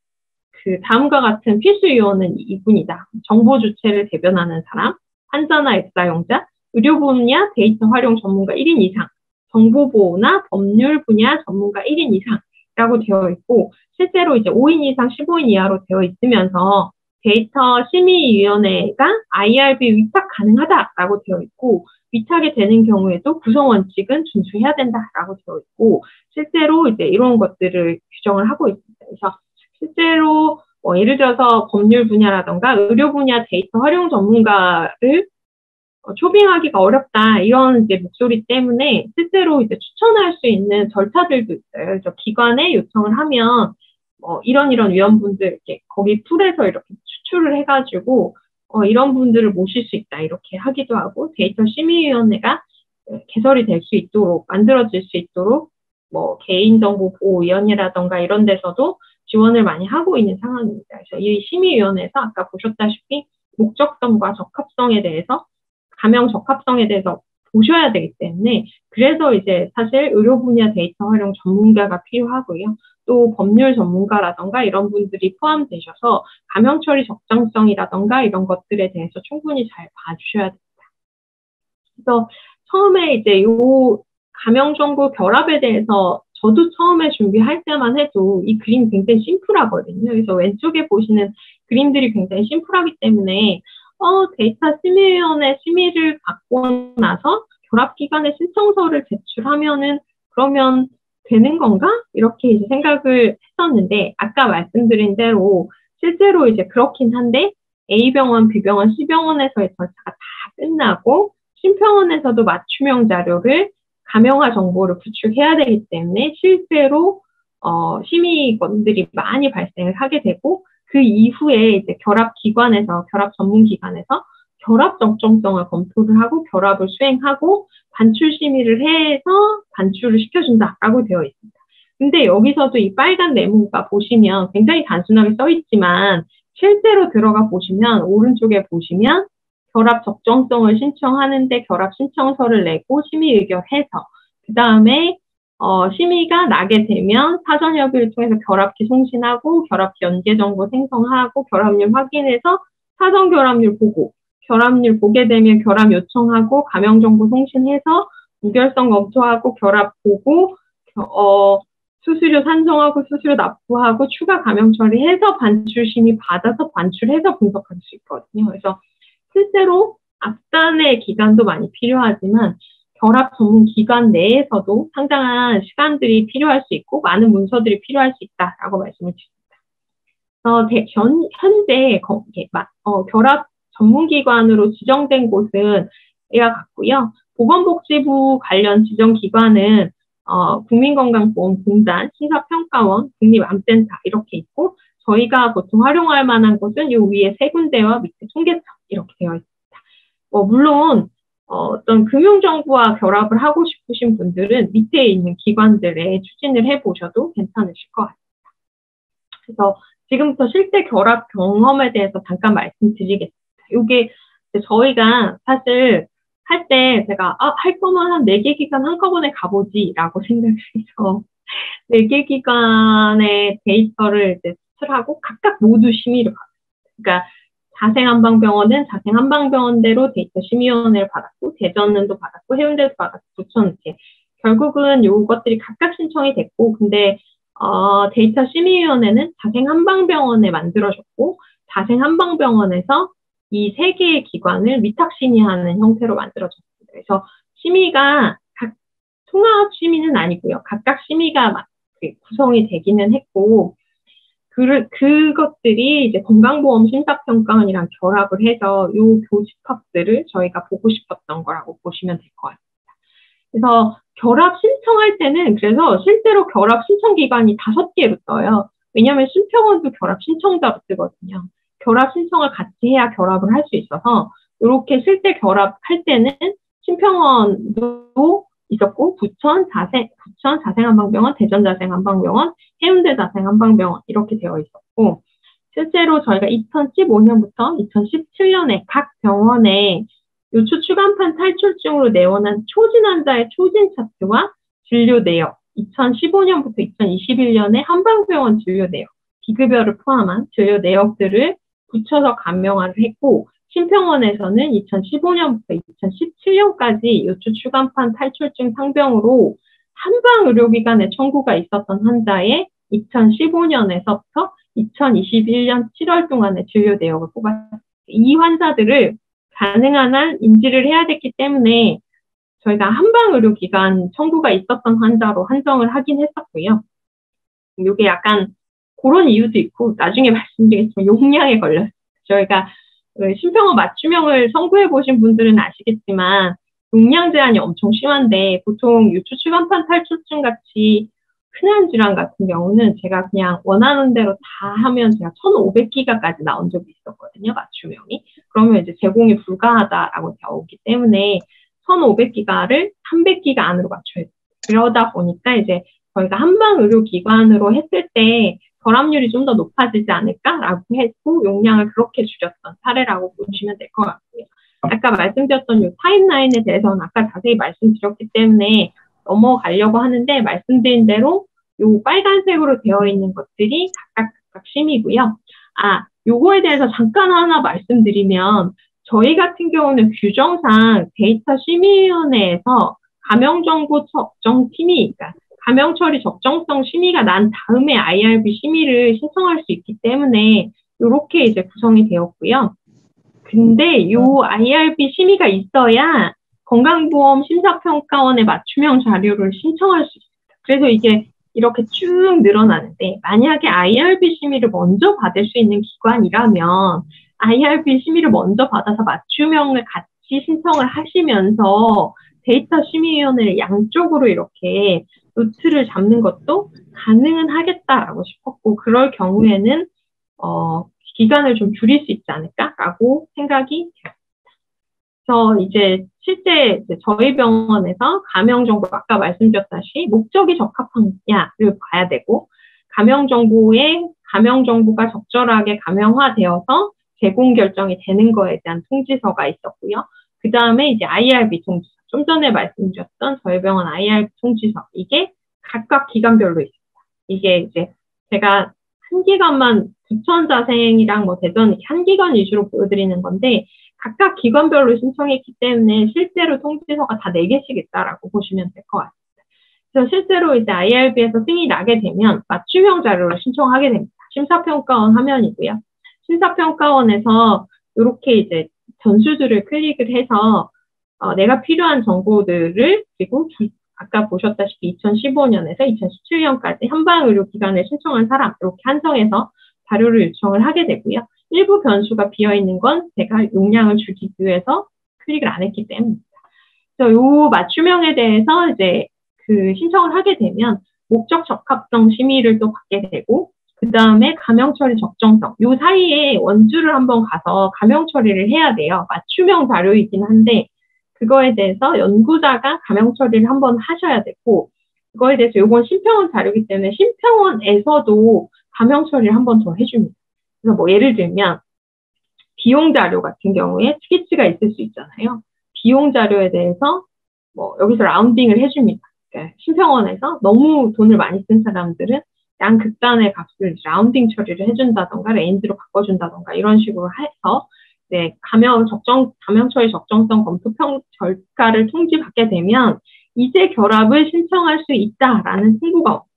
그 다음과 같은 필수 요원은 이분이다. 정보 주체를 대변하는 사람, 환자나 입사용자, 의료 분야 데이터 활용 전문가 1인 이상, 정보보호나 법률 분야 전문가 1인 이상이라고 되어 있고, 실제로 이제 5인 이상 15인 이하로 되어 있으면서 데이터 심의위원회가 IRB 위탁 가능하다라고 되어 있고, 위탁이 되는 경우에도 구성 원칙은 준수해야 된다라고 되어 있고, 실제로 이제 이런 것들을 규정을 하고 있습니다. 그래서 실제로 예를 들어서 법률 분야라던가 의료 분야 데이터 활용 전문가를 초빙하기가 어렵다, 이런 이제 목소리 때문에 실제로 이제 추천할 수 있는 절차들도 있어요. 그래서 기관에 요청을 하면 이런 위원분들 이렇게 거기 풀에서 이렇게 추출을 해가지고 이런 분들을 모실 수 있다, 이렇게 하기도 하고, 데이터 심의위원회가 개설이 될 수 있도록 만들어질 수 있도록 뭐 개인정보보호위원회라던가 이런 데서도 지원을 많이 하고 있는 상황입니다. 그래서 이 심의위원회에서 아까 보셨다시피 목적성과 적합성에 대해서 가명 적합성에 대해서 보셔야 되기 때문에 그래서 이제 사실 의료 분야 데이터 활용 전문가가 필요하고요. 또 법률 전문가라던가 이런 분들이 포함되셔서 가명 처리 적정성이라던가 이런 것들에 대해서 충분히 잘 봐주셔야 됩니다. 그래서 처음에 이제 요 가명 정보 결합에 대해서 저도 처음에 준비할 때만 해도 이 그림 굉장히 심플하거든요. 그래서 왼쪽에 보시는 그림들이 굉장히 심플하기 때문에 데이터 심의위원회 심의를 받고 나서 결합기관에 신청서를 제출하면은 그러면 되는 건가? 이렇게 이제 생각을 했었는데 아까 말씀드린 대로 실제로 이제 그렇긴 한데 A병원, B병원, C병원에서의 절차가 다 끝나고 심평원에서도 맞춤형 자료를 가명화 정보를 구축해야 되기 때문에 실제로 심의건들이 많이 발생을 하게 되고 그 이후에 이제 결합기관에서 결합 전문기관에서 결합 적정성을 검토를 하고 결합을 수행하고 반출 심의를 해서 반출을 시켜준다라고 되어 있습니다. 근데 여기서도 이 빨간 네모가 보시면 굉장히 단순하게 써 있지만 실제로 들어가 보시면 오른쪽에 보시면 결합 적정성을 신청하는데 결합 신청서를 내고 심의 의결해서 그 다음에 심의가 나게 되면 사전 협의를 통해서 결합기 송신하고 결합기 연계 정보 생성하고 결합률 확인해서 사전 결합률 보고 결합률 보게 되면 결합 요청하고 가명 정보 송신해서 무결성 검토하고 결합 보고 수수료 산정하고 수수료 납부하고 추가 가명 처리해서 반출 심의 받아서 반출해서 분석할 수 있거든요. 그래서 실제로 앞단의 기간도 많이 필요하지만 결합 전문 기관 내에서도 상당한 시간들이 필요할 수 있고 많은 문서들이 필요할 수 있다라고 말씀을 드립니다. 현재 결합 전문기관으로 지정된 곳은 이와 같고요. 보건복지부 관련 지정기관은 국민건강보험공단, 심사평가원, 국립암센터 이렇게 있고 저희가 보통 활용할 만한 곳은 요 위에 세 군데와 밑에 통계청 이렇게 되어 있습니다. 물론 어떤 금융정보와 결합을 하고 싶으신 분들은 밑에 있는 기관들에 추진을 해보셔도 괜찮으실 것 같습니다. 그래서 지금부터 실제 결합 경험에 대해서 잠깐 말씀드리겠습니다. 이게 저희가 사실 할 때 제가 할 거면 한 4개 기관 한꺼번에 가보지라고 생각을 해서 4개 기관의 데이터를 이제 수출하고 각각 모두 심의를 받았어요. 그러니까 자생한방병원은 자생한방병원대로 데이터 심의위원회를 받았고 대전은도 받았고 해운대도 받았고 부천 이렇게 결국은 요것들이 각각 신청이 됐고 근데 데이터 심의위원회는 자생한방병원에 만들어졌고 자생한방병원에서 이 3개의 기관을 위탁 심의하는 형태로 만들어졌습니다. 그래서 심의가 통합 심의는 아니고요. 각각 심의가 구성이 되기는 했고 그것들이 이제 건강보험 심사평가원이랑 결합을 해서 요 교집합들을 저희가 보고 싶었던 거라고 보시면 될 것 같습니다. 그래서 결합 신청할 때는 그래서 실제로 결합 신청 기관이 5개로 떠요. 왜냐하면 심평원도 결합 신청자로 뜨거든요. 결합 신청을 같이 해야 결합을 할 수 있어서 이렇게 실제 결합할 때는 심평원도 있었고 부천 자생한방병원, 대전 자생한방병원, 해운대 자생한방병원 이렇게 되어 있었고 실제로 저희가 2015년부터 2017년에 각 병원에 요초 추간판 탈출증으로 내원한 초진 환자의 초진 차트와 진료 내역 2015년부터 2021년에 한방병원 진료 내역, 비급여를 포함한 진료 내역들을 붙여서 간명화를 했고 심평원에서는 2015년부터 2017년까지 요초 추간판 탈출증 상병으로 한방의료기관에 청구가 있었던 환자의 2015년에서부터 2021년 7월 동안의 진료 내역을 뽑았습니다. 이 환자들을 가능한 한 인지를 해야 됐기 때문에 저희가 한방의료기관 청구가 있었던 환자로 한정을 하긴 했었고요. 이게 약간 그런 이유도 있고 나중에 말씀드리겠지만 용량에 걸렸어요. 저희가 심평원 맞춤형을 선구해 보신 분들은 아시겠지만 용량 제한이 엄청 심한데 보통 요초 추간판 탈출증 같이 흔한 질환 같은 경우는 제가 그냥 원하는 대로 다 하면 제가 1500기가까지 나온 적이 있었거든요. 맞춤형이. 그러면 이제 제공이 불가하다라고 나오기 때문에 1500기가를 300기가 안으로 맞춰야 돼요. 그러다 보니까 이제 저희가 한방의료기관으로 했을 때 결합률이 좀 더 높아지지 않을까라고 했고 용량을 그렇게 줄였던 사례라고 보시면 될 것 같고요. 아까 말씀드렸던 이 타임라인에 대해서는 아까 자세히 말씀드렸기 때문에 넘어가려고 하는데 말씀드린 대로 요 빨간색으로 되어 있는 것들이 각각 심이고요. 요거에 대해서 잠깐 하나 말씀드리면 저희 같은 경우는 규정상 데이터 심의위원회에서 감염정보 적정심의, 그러니까 감염처리 적정성 심의가 난 다음에 IRB 심의를 신청할 수 있기 때문에 이렇게 이제 구성이 되었고요. 근데 요 IRB 심의가 있어야 건강보험 심사평가원의 맞춤형 자료를 신청할 수 있습니다. 그래서 이게 이렇게 쭉 늘어나는데 만약에 IRB 심의를 먼저 받을 수 있는 기관이라면 IRB 심의를 먼저 받아서 맞춤형을 같이 신청을 하시면서 데이터 심의위원회를 양쪽으로 이렇게 루트를 잡는 것도 가능은 하겠다라고 싶었고 그럴 경우에는 기간을 좀 줄일 수 있지 않을까라고 생각이 되었습니다. 그래서 이제 실제 저희 병원에서 감염 정보 아까 말씀드렸다시피 목적이 적합하냐를 봐야 되고 감염 정보가 적절하게 감염화되어서 제공 결정이 되는 거에 대한 통지서가 있었고요. 그 다음에 이제 IRB 통지서, 좀 전에 말씀드렸던 저희 병원 IRB 통지서, 이게 각각 기관별로 있습니다. 이게 이제 제가 한 기관만 부천자생이랑 대전 한 기관 위주로 보여드리는 건데 각각 기관별로 신청했기 때문에 실제로 통지서가 다 4개씩 있다라고 보시면 될 것 같습니다. 그래서 실제로 이제 IRB에서 승인이 나게 되면 맞춤형 자료를 신청하게 됩니다. 심사평가원 화면이고요. 심사평가원에서 이렇게 이제 전수들을 클릭을 해서 내가 필요한 정보들을 그리고 아까 보셨다시피 2015년에서 2017년까지 한방의료기관에 신청한 사람 이렇게 한정해서 자료를 요청을 하게 되고요. 일부 변수가 비어있는 건 제가 용량을 줄이기 위해서 클릭을 안 했기 때문입니다. 그래서 이 맞춤형에 대해서 이제 그 신청을 하게 되면 목적 적합성 심의를 또 받게 되고 그 다음에 감염 처리 적정성 이 사이에 원주를 한번 가서 감염 처리를 해야 돼요. 맞춤형 자료이긴 한데 그거에 대해서 연구자가 감염 처리를 한번 하셔야 되고 그거에 대해서 이건 심평원 자료이기 때문에 심평원에서도 감염 처리를 한번 더 해줍니다. 그래서 예를 들면 비용 자료 같은 경우에 스케치가 있을 수 있잖아요. 비용 자료에 대해서 여기서 라운딩을 해줍니다. 그러니까 심평원에서 너무 돈을 많이 쓴 사람들은 양극단의 값을 라운딩 처리를 해준다던가 레인지로 바꿔준다던가 이런 식으로 해서 감염 처리 적정성 검토 결과를 통지받게 되면 이제 결합을 신청할 수 있다라는 통보가 옵니다.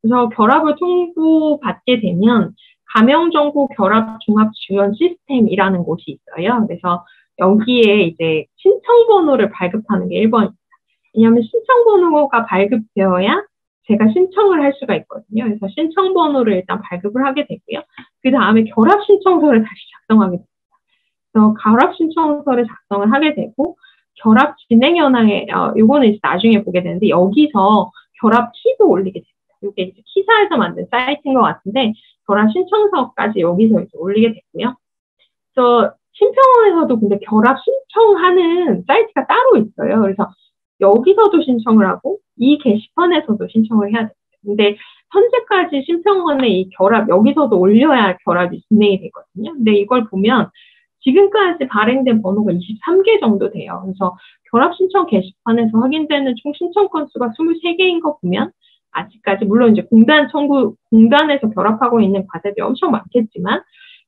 그래서 결합을 통보받게 되면 감염정보 결합 종합 지원 시스템이라는 곳이 있어요. 그래서 여기에 이제 신청번호를 발급하는 게 1번입니다. 왜냐하면 신청번호가 발급되어야 제가 신청을 할 수가 있거든요. 그래서 신청번호를 일단 발급을 하게 되고요. 그 다음에 결합 신청서를 다시 작성하게 됩니다. 그래서 결합 신청서를 작성을 하게 되고 결합 진행 현황에 요거는 이제 나중에 보게 되는데 여기서 결합 키도 올리게 됩니다. 이게 이제 키사에서 만든 사이트인 것 같은데 결합 신청서까지 여기서 이제 올리게 됐고요. 그래서 심평원에서도 근데 결합 신청하는 사이트가 따로 있어요. 그래서 여기서도 신청을 하고 이 게시판에서도 신청을 해야 됩니다. 근데 현재까지 심평원의 이 결합 여기서도 올려야 결합이 진행이 되거든요. 근데 이걸 보면 지금까지 발행된 번호가 23개 정도 돼요. 그래서 결합 신청 게시판에서 확인되는 총 신청 건수가 23개인 거 보면 아직까지 물론 이제 공단에서 결합하고 있는 과제들이 엄청 많겠지만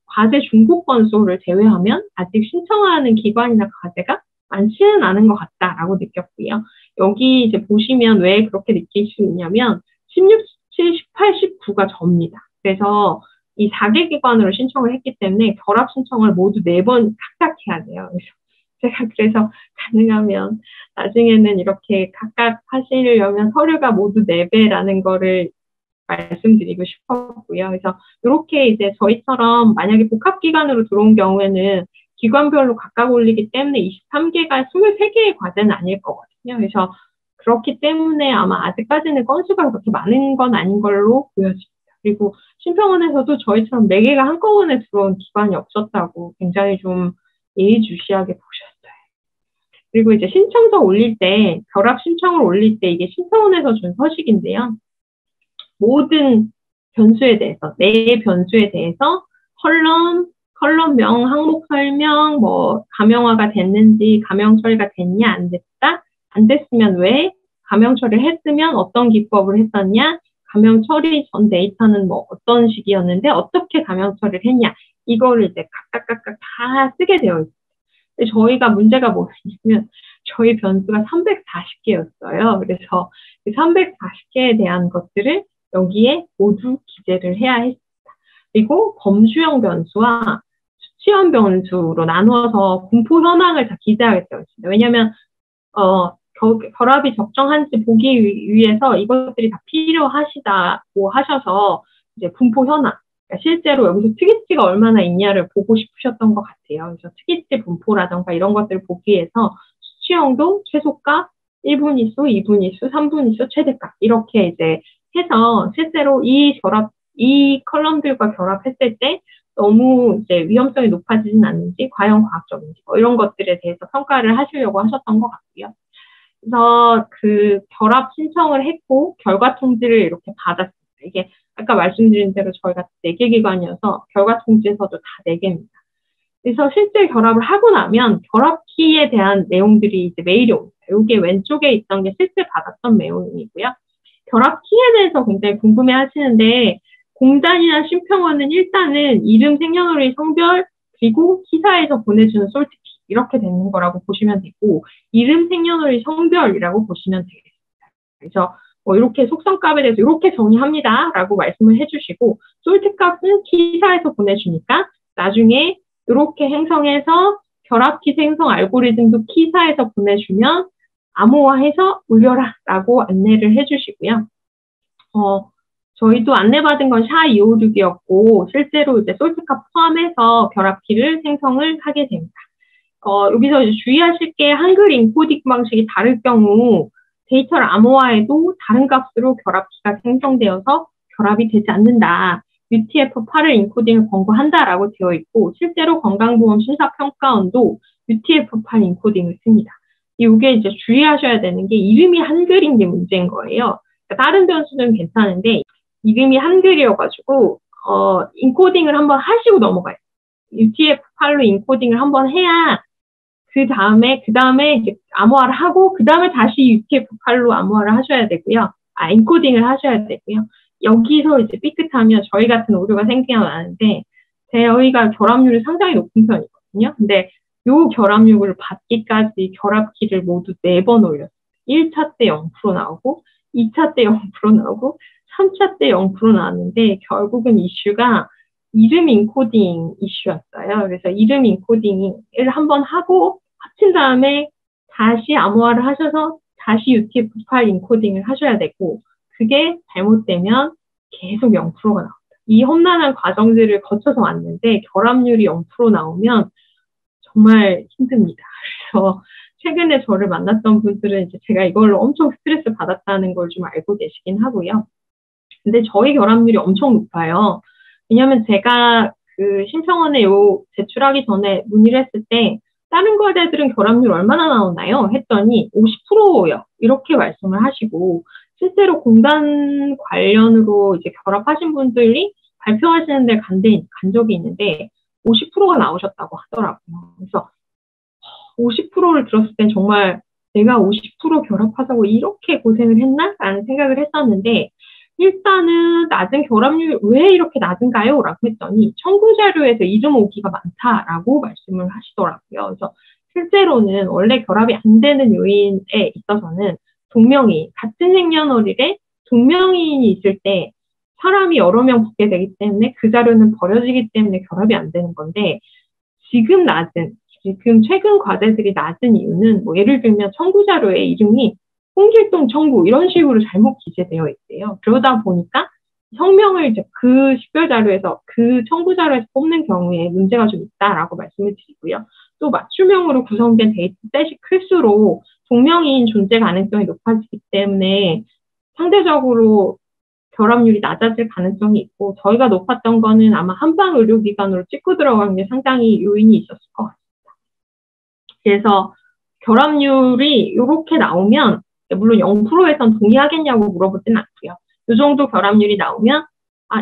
과제 중복 건수를 제외하면 아직 신청하는 기관이나 과제가 많지는 않은 것 같다라고 느꼈고요. 여기 이제 보시면 왜 그렇게 느낄 수 있냐면 16, 17, 18, 19가 접니다. 그래서 이 4개 기관으로 신청을 했기 때문에 결합 신청을 모두 4번 각각 해야 돼요. 그래서 가능하면 나중에는 이렇게 각각 하시려면 서류가 모두 4배라는 거를 말씀드리고 싶었고요. 그래서 이렇게 이제 저희처럼 만약에 복합기관으로 들어온 경우에는 기관별로 각각 올리기 때문에 23개가 23개의 과제는 아닐 거거든요. 그래서 그렇기 때문에 아마 아직까지는 건수가 그렇게 많은 건 아닌 걸로 보여집니다. 그리고 심평원에서도 저희처럼 4개가 한꺼번에 들어온 기관이 없었다고 굉장히 좀 예의주시하게 보셨어요. 그리고 이제 신청서 올릴 때, 결합 신청을 올릴 때 이게 심평원에서 준 서식인데요. 모든 변수에 대해서, 내 변수에 대해서 컬럼명, 항목 설명, 뭐 가명화가 됐는지, 가명 처리가 됐냐, 안 됐다, 안 됐으면 왜, 가명 처리를 했으면 어떤 기법을 했었냐, 가명 처리 전 데이터는 뭐 어떤 식이었는데 어떻게 가명 처리를 했냐, 이거를 이제 각각 다 쓰게 되어 있어요. 저희가 문제가 뭐였냐면 저희 변수가 340개였어요. 그래서 340개에 대한 것들을 여기에 모두 기재를 해야 했습니다. 그리고 범주형 변수와 수치형 변수로 나누어서 분포 현황을 다 기재하게 되어 있습니다. 왜냐하면 결합이 적정한지 보기 위해서 이것들이 다 필요하시다고 하셔서 이제 분포 현황, 그러니까 실제로 여기서 특이치가 얼마나 있냐를 보고 싶으셨던 것 같아요. 그래서 특이치 분포라던가 이런 것들을 보기 위해서 수치형도 최소값, 1분위수, 2분위수, 3분위수, 최대값 이렇게 이제 해서 실제로 이 컬럼들과 결합했을 때 너무 이제 위험성이 높아지진 않는지, 과연 과학적인지 뭐 이런 것들에 대해서 평가를 하시려고 하셨던 것 같고요. 그래서 그 결합 신청을 했고 결과 통지를 이렇게 받았습니다. 이게 아까 말씀드린 대로 저희가 4개 기관이어서 결과 통지서도 다 4개입니다. 그래서 실제 결합을 하고 나면 결합키에 대한 내용들이 이제 메일이 옵니다. 이게 왼쪽에 있던 게 실제 받았던 내용이고요. 결합키에 대해서 굉장히 궁금해 하시는데 공단이나 심평원은 일단은 이름, 생년월일, 성별, 그리고 기사에서 보내주는 솔트키 이렇게 되는 거라고 보시면 되고 이름, 생년월일, 성별이라고 보시면 되겠습니다. 그래서 뭐 이렇게 속성값에 대해서 이렇게 정의합니다 라고 말씀을 해주시고 솔트값은 기사에서 보내주니까 나중에 이렇게 행성해서 결합키 생성 알고리즘도 키사에서 보내주면 암호화해서 올려라 라고 안내를 해주시고요. 저희도 안내받은 건 샤256이었고 실제로 이제 솔트값 포함해서 결합키를 생성을 하게 됩니다. 여기서 이제 주의하실 게 한글 인코딩 방식이 다를 경우 데이터를 암호화해도 다른 값으로 결합키가 생성되어서 결합이 되지 않는다. UTF-8을 인코딩을 권고한다라고 되어 있고 실제로 건강보험심사평가원도 UTF-8 인코딩을 씁니다. 이게 이제 주의하셔야 되는 게 이름이 한글인 게 문제인 거예요. 그러니까 다른 변수는 괜찮은데 이름이 한글이어가지고 인코딩을 한번 하시고 넘어가요. UTF-8로 인코딩을 한번 해야 그 다음에 이제 암호화를 하고 그 다음에 다시 UTF-8로 암호화를 하셔야 되고요. 인코딩을 하셔야 되고요. 여기서 이제 삐끗하면 저희 같은 오류가 생겨나는데 저희가 결합률이 상당히 높은 편이거든요. 근데 요 결합률을 받기까지 결합키를 모두 4번 올렸어요. 1차 때 0% 나오고 2차 때 0% 나오고 3차 때 0% 나왔는데 결국은 이슈가 이름 인코딩 이슈였어요. 그래서 이름 인코딩을 한번 하고 합친 다음에 다시 암호화를 하셔서 다시 UTF-8 인코딩을 하셔야 되고 그게 잘못되면 계속 0%가 나옵니다. 이 험난한 과정들을 거쳐서 왔는데 결합률이 0% 나오면 정말 힘듭니다. 그래서 최근에 저를 만났던 분들은 이제 제가 이걸로 엄청 스트레스 받았다는 걸 좀 알고 계시긴 하고요. 근데 저희 결합률이 엄청 높아요. 왜냐면 제가 그 심평원에 제출하기 전에 문의를 했을 때 다른 과대들은 결합률 얼마나 나오나요? 했더니 50%요. 이렇게 말씀을 하시고 실제로 공단 관련으로 이제 결합하신 분들이 발표하시는 데 간 적이 있는데 50%가 나오셨다고 하더라고요. 그래서 50%를 들었을 땐 정말 내가 50% 결합하자고 이렇게 고생을 했나? 라는 생각을 했었는데 일단은 낮은 결합률 왜 이렇게 낮은가요? 라고 했더니 청구 자료에서 이름 오기가 많다라고 말씀을 하시더라고요. 그래서 실제로는 원래 결합이 안 되는 요인에 있어서는 동명이인, 같은 생년월일에 동명이인이 있을 때 사람이 여러 명 붙게 되기 때문에 그 자료는 버려지기 때문에 결합이 안 되는 건데 지금 최근 과제들이 낮은 이유는 뭐 예를 들면 청구 자료에 이름이 홍길동 청구 이런 식으로 잘못 기재되어 있대요. 그러다 보니까 성명을 이제 그 식별 자료에서 그 청구 자료에서 뽑는 경우에 문제가 좀 있다라고 말씀을 드리고요. 또 맞춤형으로 구성된 데이터셋이 클수록 동명이인 존재 가능성이 높아지기 때문에 상대적으로 결합률이 낮아질 가능성이 있고 저희가 높았던 거는 아마 한방 의료기관으로 찍고 들어간 게 상당히 요인이 있었을 것 같습니다. 그래서 결합률이 이렇게 나오면 물론 0%에선 동의하겠냐고 물어보진 않고요. 이 정도 결합률이 나오면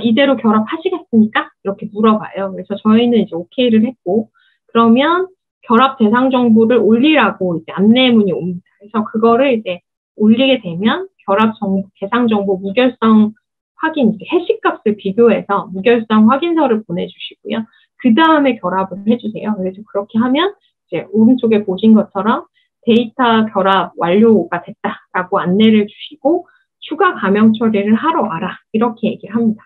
이대로 결합하시겠습니까? 이렇게 물어봐요. 그래서 저희는 이제 오케이를 했고, 그러면 결합 대상 정보를 올리라고 이제 안내문이 옵니다. 그래서 그거를 이제 올리게 되면 결합 대상 정보 무결성 확인, 해시값을 비교해서 무결성 확인서를 보내주시고요. 그 다음에 결합을 해주세요. 그래서 그렇게 하면 이제 오른쪽에 보신 것처럼 데이터 결합 완료가 됐다라고 안내를 주시고 추가 감형 처리를 하러 와라 이렇게 얘기를 합니다.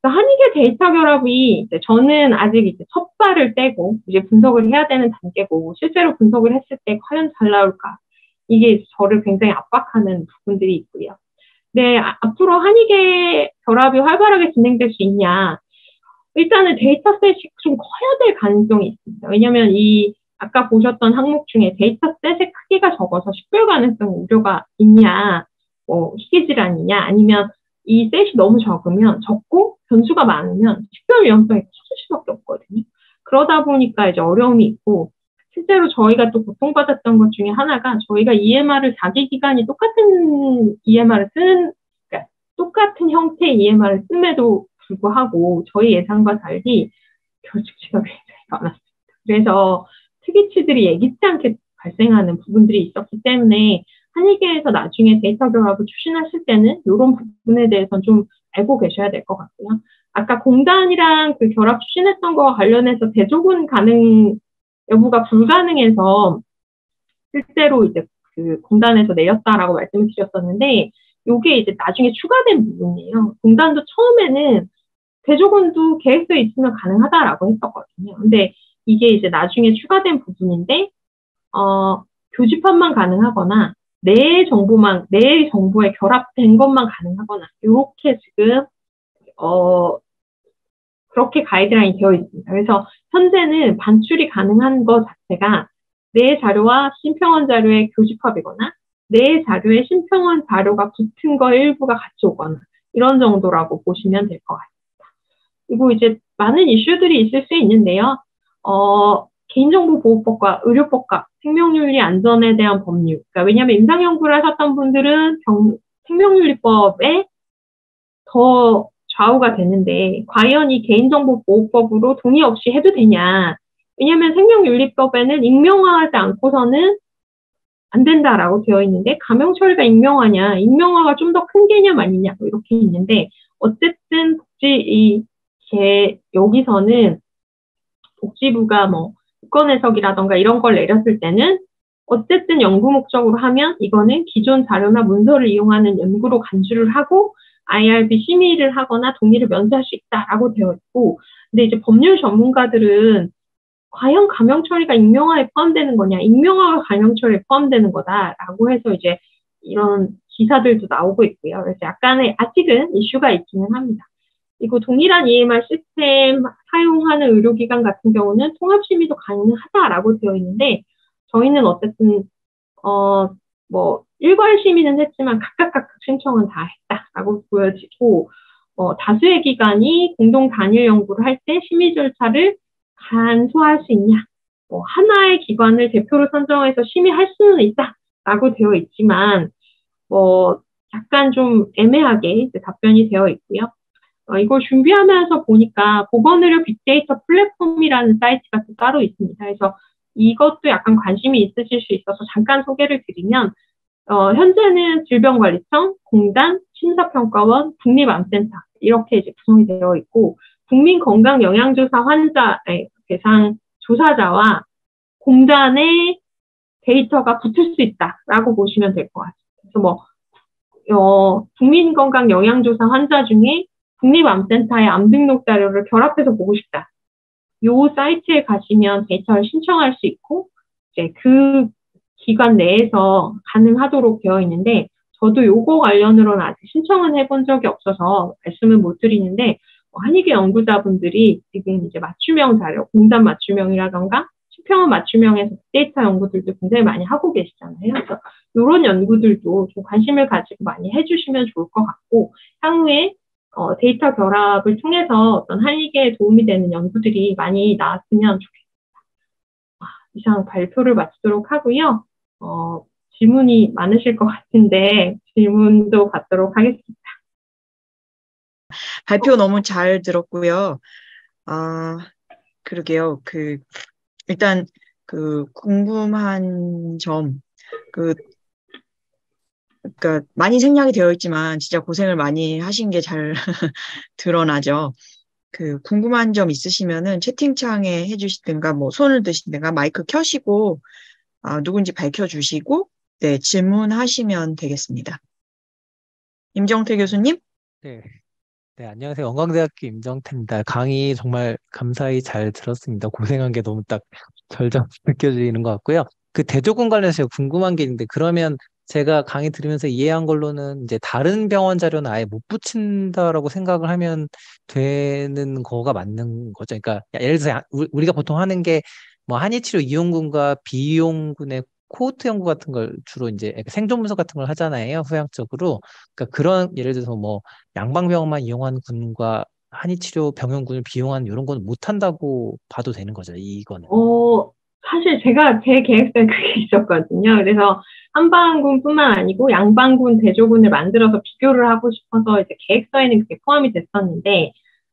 한익의 데이터 결합이 이제 저는 아직 이제 첫 발을 떼고 이제 분석을 해야 되는 단계고 실제로 분석을 했을 때 과연 잘 나올까 이게 저를 굉장히 압박하는 부분들이 있고요. 네, 앞으로 한익의 결합이 활발하게 진행될 수 있냐? 일단은 데이터셋이 좀 커야 될 가능성이 있습니다. 왜냐하면 이 아까 보셨던 항목 중에 데이터셋의 크기가 적어서 식별 가능성 우려가 있냐, 뭐 희귀질환이냐, 아니면 이 셋이 너무 적고 변수가 많으면 식별 위험성이 커질 수밖에 없거든요. 그러다 보니까 이제 어려움이 있고 실제로 저희가 또 고통받았던 것 중에 하나가 저희가 EMR을 자기 기관이 똑같은 EMR을 쓰는 그러니까 똑같은 형태의 EMR을 씀에도 불구하고 저희 예상과 달리 결집치가 굉장히 많았습니다. 그래서 특이치들이 예기치 않게 발생하는 부분들이 있었기 때문에 한의계에서 나중에 데이터 결합을 추진하실 때는 이런 부분에 대해서는 좀 알고 계셔야 될 것 같고요. 아까 공단이랑 그 결합 추진했던 거와 관련해서 대조군 가능 여부가 불가능해서 실제로 이제 그 공단에서 내렸다라고 말씀을 드렸었는데 이게 이제 나중에 추가된 부분이에요. 공단도 처음에는 대조군도 계획서에 있으면 가능하다라고 했었거든요. 근데 이게 이제 나중에 추가된 부분인데 교집합만 가능하거나 내 정보에 결합된 것만 가능하거나 이렇게 지금 그렇게 가이드라인이 되어 있습니다. 그래서 현재는 반출이 가능한 것 자체가 내 자료와 심평원 자료의 교집합이거나 내 자료에 심평원 자료가 붙은 거 일부가 같이 오거나 이런 정도라고 보시면 될 것 같습니다. 그리고 이제 많은 이슈들이 있을 수 있는데요. 개인정보보호법과 의료법과 생명윤리 안전에 대한 법률. 그러니까 왜냐하면 임상연구를 하셨던 분들은 생명윤리법에 더 좌우가 되는데 과연 이 개인정보보호법으로 동의 없이 해도 되냐. 왜냐하면 생명윤리법에는 익명화하지 않고서는 안 된다라고 되어 있는데 감형처리가 익명화냐. 익명화가 좀 더 큰 개념 아니냐. 뭐 이렇게 있는데 어쨌든 여기서는 복지부가 뭐 유권 해석이라던가 이런 걸 내렸을 때는 어쨌든 연구 목적으로 하면 이거는 기존 자료나 문서를 이용하는 연구로 간주를 하고 IRB 심의를 하거나 동의를 면제할 수 있다라고 되어 있고 근데 이제 법률 전문가들은 과연 감형 처리가 익명화에 포함되는 거냐 익명화가 감형 처리에 포함되는 거다라고 해서 이제 이런 기사들도 나오고 있고요. 그래서 약간의 아직은 이슈가 있기는 합니다. 그리고 동일한 EMR 시스템 사용하는 의료기관 같은 경우는 통합심의도 가능하다라고 되어 있는데 저희는 어쨌든 일괄 심의는 했지만 각각 신청은 다 했다라고 보여지고 다수의 기관이 공동 단일 연구를 할 때 심의 절차를 간소화할 수 있냐 하나의 기관을 대표로 선정해서 심의할 수는 있다라고 되어 있지만 약간 좀 애매하게 답변이 되어 있고요. 이걸 준비하면서 보니까 보건의료 빅데이터 플랫폼이라는 사이트가 또 따로 있습니다. 그래서 이것도 약간 관심이 있으실 수 있어서 잠깐 소개를 드리면 현재는 질병관리청, 공단, 심사평가원, 국립암센터 이렇게 이제 구성이 되어 있고 국민건강영양조사 환자의 대상 조사자와 공단의 데이터가 붙을 수 있다라고 보시면 될 것 같습니다. 그래서 국민건강영양조사 환자 중에 국립암센터의 암등록 자료를 결합해서 보고 싶다. 이 사이트에 가시면 데이터를 신청할 수 있고 이제 그 기관 내에서 가능하도록 되어 있는데 저도 요거 관련으로는 아직 신청은 해본 적이 없어서 말씀은 못 드리는데 한의계 연구자분들이 지금 이제 맞춤형 자료, 공단 맞춤형이라던가 수평원 맞춤형에서 데이터 연구들도 굉장히 많이 하고 계시잖아요. 그래서 이런 연구들도 좀 관심을 가지고 많이 해주시면 좋을 것 같고 향후에 데이터 결합을 통해서 어떤 한의계에 도움이 되는 연구들이 많이 나왔으면 좋겠습니다. 이상 발표를 마치도록 하고요. 질문이 많으실 것 같은데 질문도 받도록 하겠습니다. 발표 너무 잘 들었고요. 아, 그러게요. 일단, 궁금한 점, 그, 그러니까 많이 생략이 되어 있지만 진짜 고생을 많이 하신 게 잘 드러나죠. 궁금한 점 있으시면은 채팅창에 해주시든가, 뭐, 손을 드시든가, 마이크 켜시고, 누군지 밝혀주시고, 네, 질문하시면 되겠습니다. 임정태 교수님? 네. 네, 안녕하세요. 원광대학교 임정태입니다. 강의 정말 감사히 잘 들었습니다. 고생한 게 너무 딱 절절 느껴지는 것 같고요. 그 대조군 관련해서 제가 궁금한 게 있는데, 그러면 제가 강의 들으면서 이해한 걸로는 이제 다른 병원 자료는 아예 못 붙인다라고 생각을 하면 되는 거가 맞는 거죠. 그러니까 예를 들어서 우리가 보통 하는 게 뭐 한의치료 이용군과 비이용군의 코호트 연구 같은 걸 주로 이제 생존 분석 같은 걸 하잖아요. 후양적으로. 그러니까 그런 예를 들어서 뭐 양방병원만 이용한 군과 한의치료 병원군을 비용한 이런 건 못한다고 봐도 되는 거죠, 이거는. 사실 제가 제 계획서에 그게 있었거든요. 그래서 한방군뿐만 아니고 양방군, 대조군을 만들어서 비교를 하고 싶어서 이제 계획서에는 그게 포함이 됐었는데,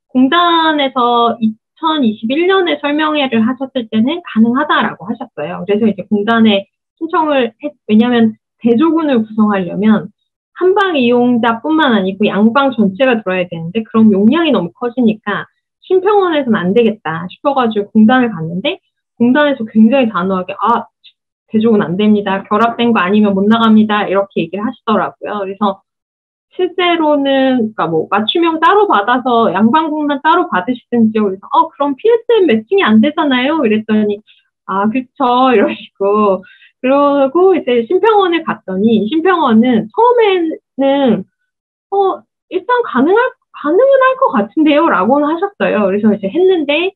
공단에서 2021년에 설명회를 하셨을 때는 가능하다라고 하셨어요. 그래서 이제 공단에 왜냐면 대조군을 구성하려면 한방 이용자뿐만 아니고 양방 전체가 들어야 되는데, 그럼 용량이 너무 커지니까 신평원에서는 안 되겠다 싶어가지고 공단을 갔는데, 공단에서 굉장히 단호하게 대조군 안 됩니다. 결합된 거 아니면 못 나갑니다. 이렇게 얘기를 하시더라고요. 그래서 실제로는 그러니까 뭐 맞춤형 따로 받아서 양방군만 따로 받으시든지요. 그래서 그럼 PSM 매칭이 안 되잖아요. 이랬더니 그쵸 이러시고, 그러고 이제 신평원에 갔더니 신평원은 처음에는 일단 가능은 할 것 같은데요 라고는 하셨어요. 그래서 이제 했는데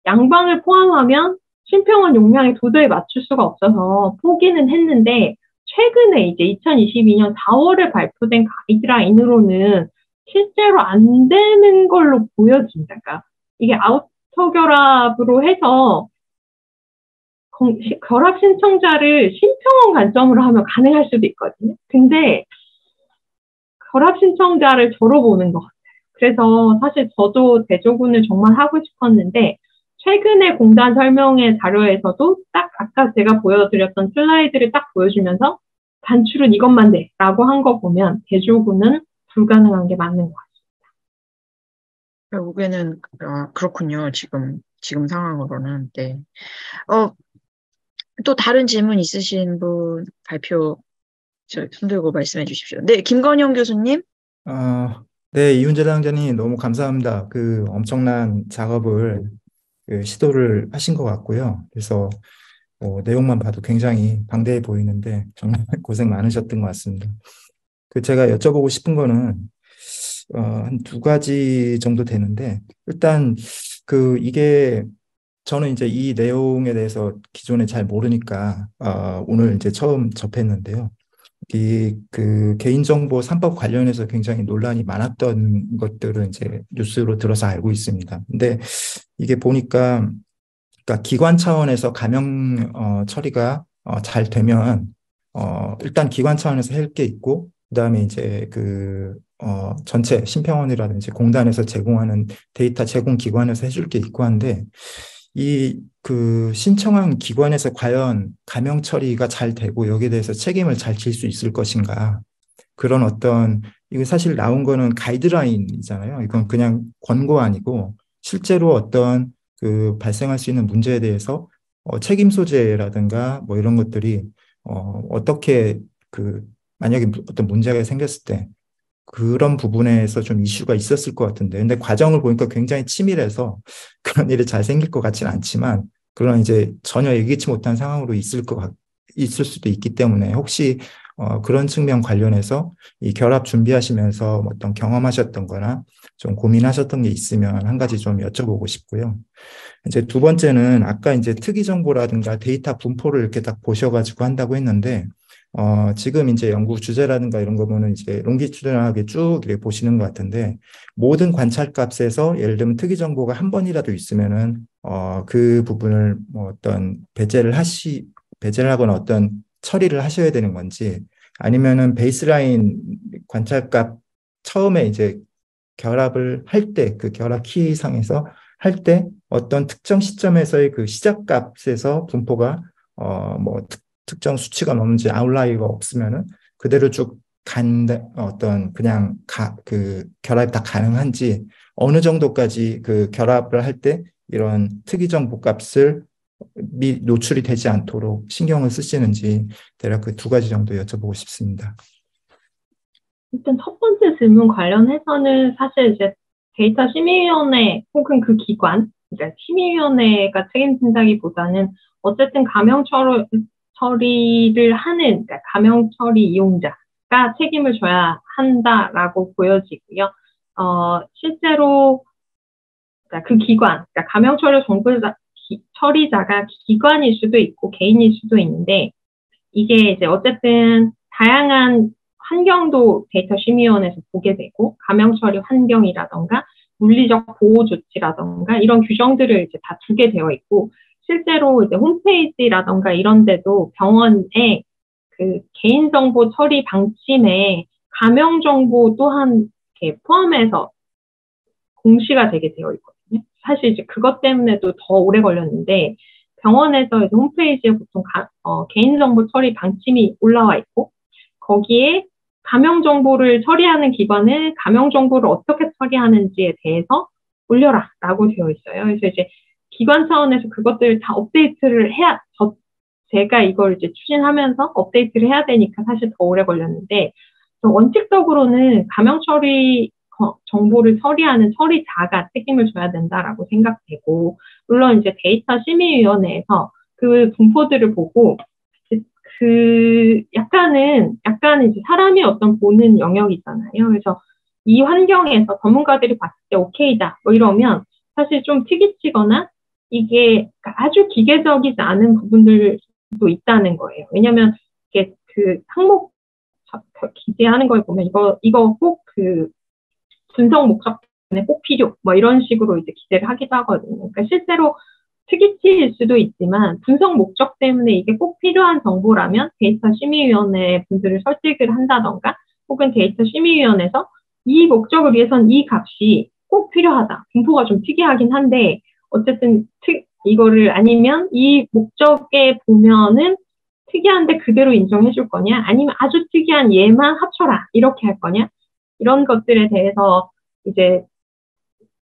양방을 포함하면 신평원 용량에 도저히 맞출 수가 없어서 포기는 했는데, 최근에 이제 2022년 4월에 발표된 가이드라인으로는 실제로 안 되는 걸로 보여집니다. 그러니까 이게 아우터 결합으로 해서 결합 신청자를 신평원 관점으로 하면 가능할 수도 있거든요. 근데 결합 신청자를 저로 보는 것 같아요. 그래서 사실 저도 대조군을 정말 하고 싶었는데, 최근에 공단 설명회 자료에서도 딱 아까 제가 보여드렸던 슬라이드를 딱 보여주면서 단출은 이것만 돼 라고 한 거 보면 대조군은 불가능한 게 맞는 것 같습니다. 결국에는, 그렇군요. 지금 상황으로는. 네. 또 다른 질문 있으신 분 손 들고 말씀해 주십시오. 네, 김건영 교수님. 네, 이훈재 당장님 너무 감사합니다. 그 엄청난 작업을 시도를 하신 것 같고요. 그래서 내용만 봐도 굉장히 방대해 보이는데 정말 고생 많으셨던 것 같습니다. 제가 여쭤보고 싶은 거는 한 두 가지 정도 되는데, 일단 이게 저는 이제 이 내용에 대해서 기존에 잘 모르니까 오늘 이제 처음 접했는데요. 개인정보 3법 관련해서 굉장히 논란이 많았던 것들은 이제 뉴스로 들어서 알고 있습니다. 근데 이게 보니까, 그러니까 기관 차원에서 감형 처리가 잘 되면 일단 기관 차원에서 할 게 있고, 그다음에 이제 전체 심평원이라든지 공단에서 제공하는 데이터 제공 기관에서 해줄 게 있고 한데, 신청한 기관에서 과연 감형 처리가 잘 되고 여기에 대해서 책임을 잘 질 수 있을 것인가. 그런 이거 사실 나온 거는 가이드라인이잖아요. 이건 그냥 권고 아니고 실제로 발생할 수 있는 문제에 대해서 책임 소재라든가 뭐 이런 것들이 어떻게 만약에 어떤 문제가 생겼을 때 그런 부분에서 좀 이슈가 있었을 것 같은데, 근데 과정을 보니까 굉장히 치밀해서 그런 일이 잘 생길 것 같지는 않지만, 그런 이제 전혀 예기치 못한 상황으로 있을 수도 있기 때문에, 혹시 그런 측면 관련해서 이 결합 준비하시면서 어떤 경험하셨던 거나 좀 고민하셨던 게 있으면 한 가지 좀 여쭤보고 싶고요. 이제 두 번째는 아까 이제 특이 정보라든가 데이터 분포를 이렇게 딱 보셔가지고 한다고 했는데, 지금 이제 연구 주제라든가 이런 거 보면 이제 롱기튜드널하게 쭉 이렇게 보시는 것 같은데, 모든 관찰 값에서 예를 들면 특이 정보가 한 번이라도 있으면은, 그 부분을 뭐 배제를 하거나 어떤 처리를 하셔야 되는 건지, 아니면은 베이스라인 관찰 값 처음에 이제 결합을 할 때, 그 결합 키상에서 할 때 어떤 특정 시점에서의 그 시작값에서 분포가 뭐 특정 수치가 넘는지 아웃라이어가 없으면은 그대로 쭉 어떤 그냥 그 결합이 다 가능한지, 어느 정도까지 그 결합을 할 때 이런 특이정 복값을 노출이 되지 않도록 신경을 쓰시는지 대략 그 두 가지 정도 여쭤보고 싶습니다. 일단 첫 번째 질문 관련해서는 사실 이제 데이터 심의위원회 혹은 그 기관, 그러니까 심의위원회가 책임진다기보다는 어쨌든 가명 처리를 하는, 그러니까 가명 처리 이용자가 책임을 져야 한다라고 보여지고요. 실제로 그러니까 그 기관, 그러니까 가명 처리자가 기관일 수도 있고 개인일 수도 있는데, 이게 이제 어쨌든 다양한 환경도 데이터 심의위원회에서 보게 되고, 가명 처리 환경이라던가 물리적 보호 조치라던가 이런 규정들을 이제 다 두게 되어 있고, 실제로 이제 홈페이지라던가 이런 데도 병원의 그 개인정보 처리 방침에 가명 정보 또한 이렇게 포함해서 공시가 되게 되어 있거든요. 사실 이제 그것 때문에도 더 오래 걸렸는데, 병원에서 이제 홈페이지에 보통 개인정보 처리 방침이 올라와 있고, 거기에 가명 정보를 처리하는 기관은 가명 정보를 어떻게 처리하는지에 대해서 올려라라고 되어 있어요. 그래서 이제 기관 차원에서 그것들을 다 업데이트를 제가 이걸 이제 추진하면서 업데이트를 해야 되니까 사실 더 오래 걸렸는데, 원칙적으로는 가명 처리 정보를 처리하는 처리자가 책임을 져야 된다라고 생각되고, 물론 이제 데이터 심의위원회에서 그 분포들을 보고 약간 이제 사람이 어떤 보는 영역이 있잖아요. 그래서 이 환경에서 전문가들이 봤을 때 오케이다 뭐 이러면 사실 좀 특이치거나 이게 아주 기계적이지 않은 부분들도 있다는 거예요. 왜냐하면 이게 그 항목 기재하는 걸 보면 이거 꼭 그 분석 목적 때문에 꼭 필요 뭐 이런 식으로 이제 기재를 하기도 하거든요. 그러니까 실제로 특이치일 수도 있지만 분석 목적 때문에 이게 꼭 필요한 정보라면 데이터 심의위원회 분들을 설득을 한다던가, 혹은 데이터 심의위원회에서 이 목적을 위해선 이 값이 꼭 필요하다. 분포가 좀 특이하긴 한데 어쨌든 이거를 아니면 이 목적에 보면은 특이한데 그대로 인정해 줄 거냐, 아니면 아주 특이한 얘만 합쳐라 이렇게 할 거냐, 이런 것들에 대해서 이제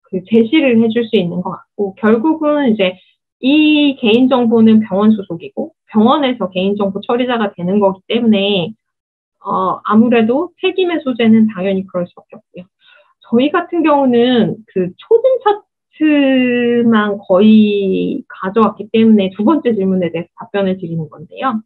그 제시를 해줄 수 있는 것 같고, 결국은 이제 이 개인정보는 병원 소속이고 병원에서 개인정보 처리자가 되는 거기 때문에 아무래도 책임의 소재는 당연히 그럴 수밖에 없고요. 저희 같은 경우는 그 초진 차트만 거의 가져왔기 때문에 두 번째 질문에 대해서 답변을 드리는 건데요.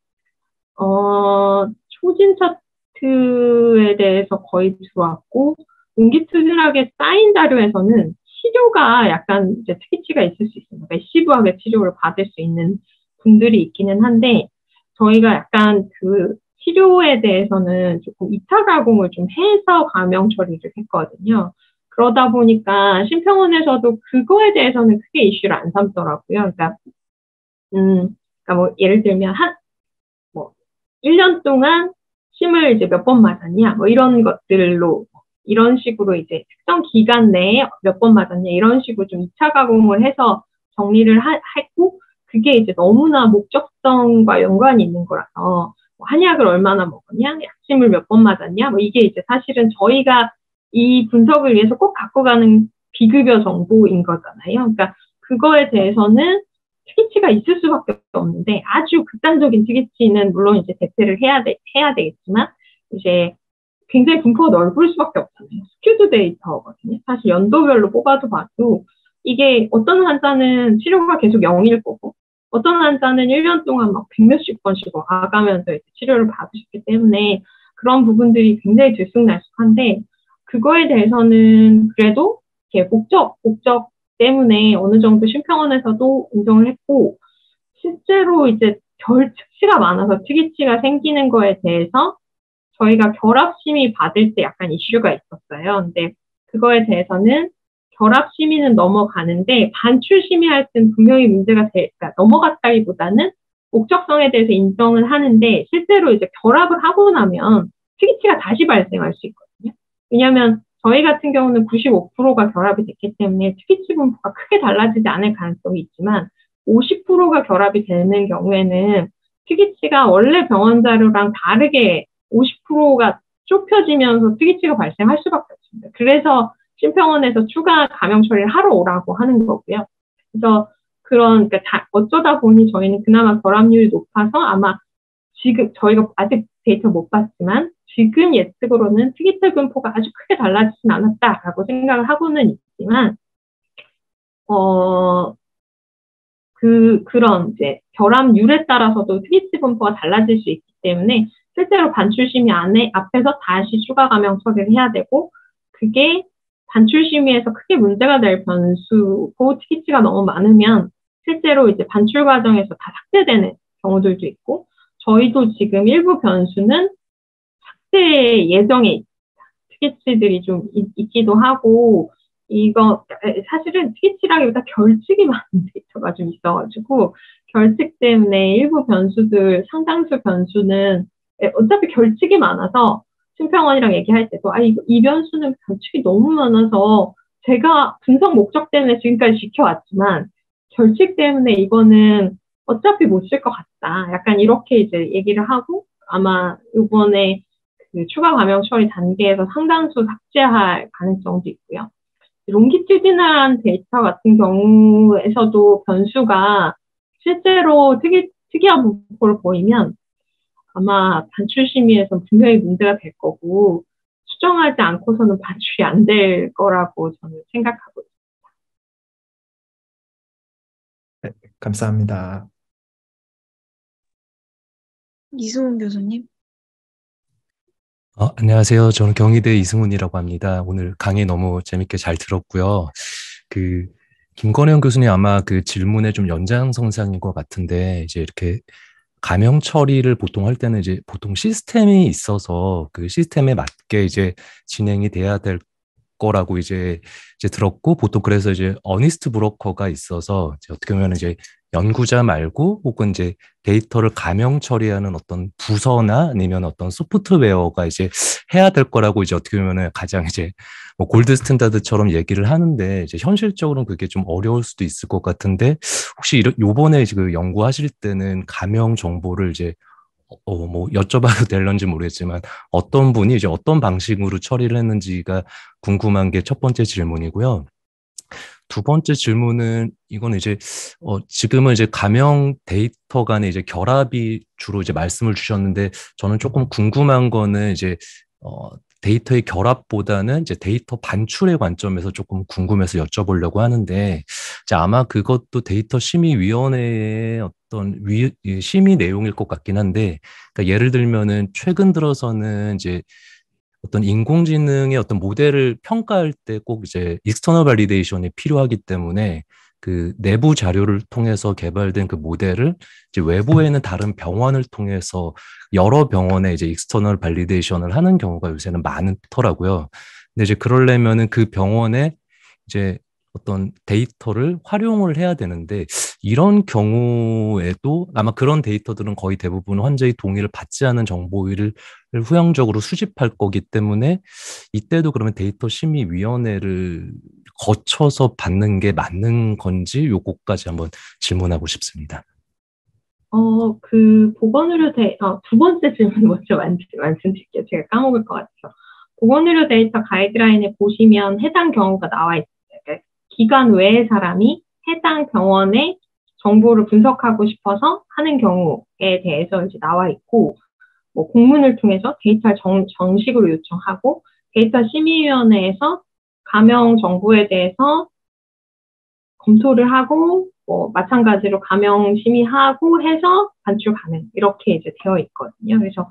초진 차트에 대해서 거의 들어왔고, 옹기투질하게 쌓인 자료에서는 치료가 약간 이제 특이치가 있을 수 있습니다. 매시브하게 치료를 받을 수 있는 분들이 있기는 한데, 저희가 약간 그 치료에 대해서는 조금 이타 가공을 좀 해서 가명 처리를 했거든요. 그러다 보니까 심평원에서도 그거에 대해서는 크게 이슈를 안 삼더라고요. 그러니까 뭐 예를 들면 1년 동안 심을 이제 몇 번 맞았냐, 뭐 이런 것들로 이런 식으로 이제 특정 기간 내에 몇 번 맞았냐 이런 식으로 좀 2차 가공을 해서 정리를 했고, 그게 이제 너무나 목적성과 연관이 있는 거라서 뭐 한약을 얼마나 먹었냐, 약침을 몇 번 맞았냐, 뭐 이게 이제 사실은 저희가 이 분석을 위해서 꼭 갖고 가는 비급여 정보인 거잖아요. 그러니까 그거에 대해서는 특이치가 있을 수밖에 없는데, 아주 극단적인 특이치는 물론 이제 대체를 해야 되겠지만 이제 굉장히 분포가 넓을 수밖에 없잖아요. 스큐드 데이터거든요. 사실 연도별로 뽑아도 봐도 이게 어떤 환자는 치료가 계속 0일 거고, 어떤 환자는 1년 동안 막 100몇십 번씩 와가면서 이제 치료를 받으셨기 때문에 그런 부분들이 굉장히 들쑥날쑥한데, 그거에 대해서는 그래도 이렇게 목적 때문에 어느 정도 심평원에서도 인정을 했고, 실제로 이제 별 특치가 많아서 특이치가 생기는 거에 대해서 저희가 결합심의 받을 때 약간 이슈가 있었어요. 근데 그거에 대해서는 결합심의는 넘어가는데 반출심의할 땐 분명히 문제가 그러니까 넘어갔다기보다는 목적성에 대해서 인정을 하는데, 실제로 이제 결합을 하고 나면 특이치가 다시 발생할 수 있거든요. 왜냐하면 저희 같은 경우는 95%가 결합이 됐기 때문에 특이치 분포가 크게 달라지지 않을 가능성이 있지만 50%가 결합이 되는 경우에는 특이치가 원래 병원 자료랑 다르게 50%가 좁혀지면서 특이치가 발생할 수밖에 없습니다. 그래서 심평원에서 추가 감염 처리를 하러 오라고 하는 거고요. 그래서 그러니까 어쩌다 보니 저희는 그나마 결합률이 높아서 아마 지금 저희가 아직 데이터 못 봤지만 지금 예측으로는 특이치 분포가 아주 크게 달라지진 않았다라고 생각을 하고는 있지만 그런 이제 결합률에 따라서도 특이치 분포가 달라질 수 있기 때문에 실제로 반출심의 앞에서 다시 추가 감염 처리를 해야 되고 그게 반출심의에서 크게 문제가 될 변수고 특이치가 너무 많으면 실제로 이제 반출 과정에서 다 삭제되는 경우들도 있고 저희도 지금 일부 변수는 삭제 예정에 있다. 특이치들이 좀 있기도 하고 이거 사실은 특이치라기보다 결칙이 많은 데이터가 좀 있어가지고 결칙 때문에 일부 변수들 상당수 변수는 어차피 결칙이 많아서 심평원이랑 얘기할 때도 이 변수는 결칙이 너무 많아서 제가 분석 목적 때문에 지금까지 지켜왔지만 결칙 때문에 이거는 어차피 못 쓸 것 같다. 약간 이렇게 이제 얘기를 하고 아마 이번에 그 추가 감염 처리 단계에서 상당수 삭제할 가능성도 있고요. 롱기튜디널한 데이터 같은 경우에서도 변수가 실제로 특이한 분포를 보이면 아마 반출심의에서 분명히 문제가 될 거고 수정하지 않고서는 반출이 안 될 거라고 저는 생각하고 있습니다. 네, 감사합니다. 이승훈 교수님. 안녕하세요. 저는 경희대 이승훈이라고 합니다. 오늘 강의 너무 재밌게 잘 들었고요. 김건영 교수님 아마 그 질문의 좀 연장선상인 것 같은데, 이제 이렇게 감염 처리를 보통 할 때는 이제 보통 시스템이 있어서 그 시스템에 맞게 이제 진행이 돼야 될 거라고 이제 들었고, 보통 그래서 이제 어니스트 브로커가 있어서 이제 어떻게 보면 이제 연구자 말고 혹은 이제 데이터를 감형 처리하는 어떤 부서나 아니면 어떤 소프트웨어가 이제 해야 될 거라고 이제 어떻게 보면 가장 이제 뭐 골드 스탠다드처럼 얘기를 하는데, 이제 현실적으로는 그게 좀 어려울 수도 있을 것 같은데, 혹시 요번에 그 연구하실 때는 감형 정보를 이제 뭐 여쭤봐도 될런지 모르겠지만 어떤 분이 이제 어떤 방식으로 처리를 했는지가 궁금한 게 첫 번째 질문이고요. 두 번째 질문은 이거는 이제 지금은 이제 감형 데이터 간의 이제 결합이 주로 이제 말씀을 주셨는데, 저는 조금 궁금한 거는 이제 데이터의 결합보다는 이제 데이터 반출의 관점에서 조금 궁금해서 여쭤보려고 하는데, 이제 아마 그것도 데이터 심의위원회의 어떤 심의 내용일 것 같긴 한데, 그러니까 예를 들면은 최근 들어서는 이제 어떤 인공지능의 어떤 모델을 평가할 때 꼭 이제 익스터널 발리데이션이 필요하기 때문에 그 내부 자료를 통해서 개발된 그 모델을 이제 외부에 있는 다른 병원을 통해서 여러 병원에 이제 익스터널 발리데이션을 하는 경우가 요새는 많더라고요. 근데 이제 그러려면은 그 병원에 이제 어떤 데이터를 활용을 해야 되는데, 이런 경우에도 아마 그런 데이터들은 거의 대부분 환자의 동의를 받지 않은 정보를 후형적으로 수집할 거기 때문에 이때도 그러면 데이터 심의위원회를 거쳐서 받는 게 맞는 건지 요거까지 한번 질문하고 싶습니다. 그 보건의료 두 번째 질문 먼저 말씀드릴게요. 제가 까먹을 것 같아서. 보건의료 데이터 가이드라인에 보시면 해당 경우가 나와 있어요. 그러니까 기관 외의 사람이 해당 병원의 정보를 분석하고 싶어서 하는 경우에 대해서 이제 나와 있고, 뭐 공문을 통해서 데이터를 정식으로 요청하고 데이터 심의위원회에서 감형 정보에 대해서 검토를 하고 뭐 마찬가지로 감형 심의하고 해서 반출 가능 이렇게 이제 되어 있거든요. 그래서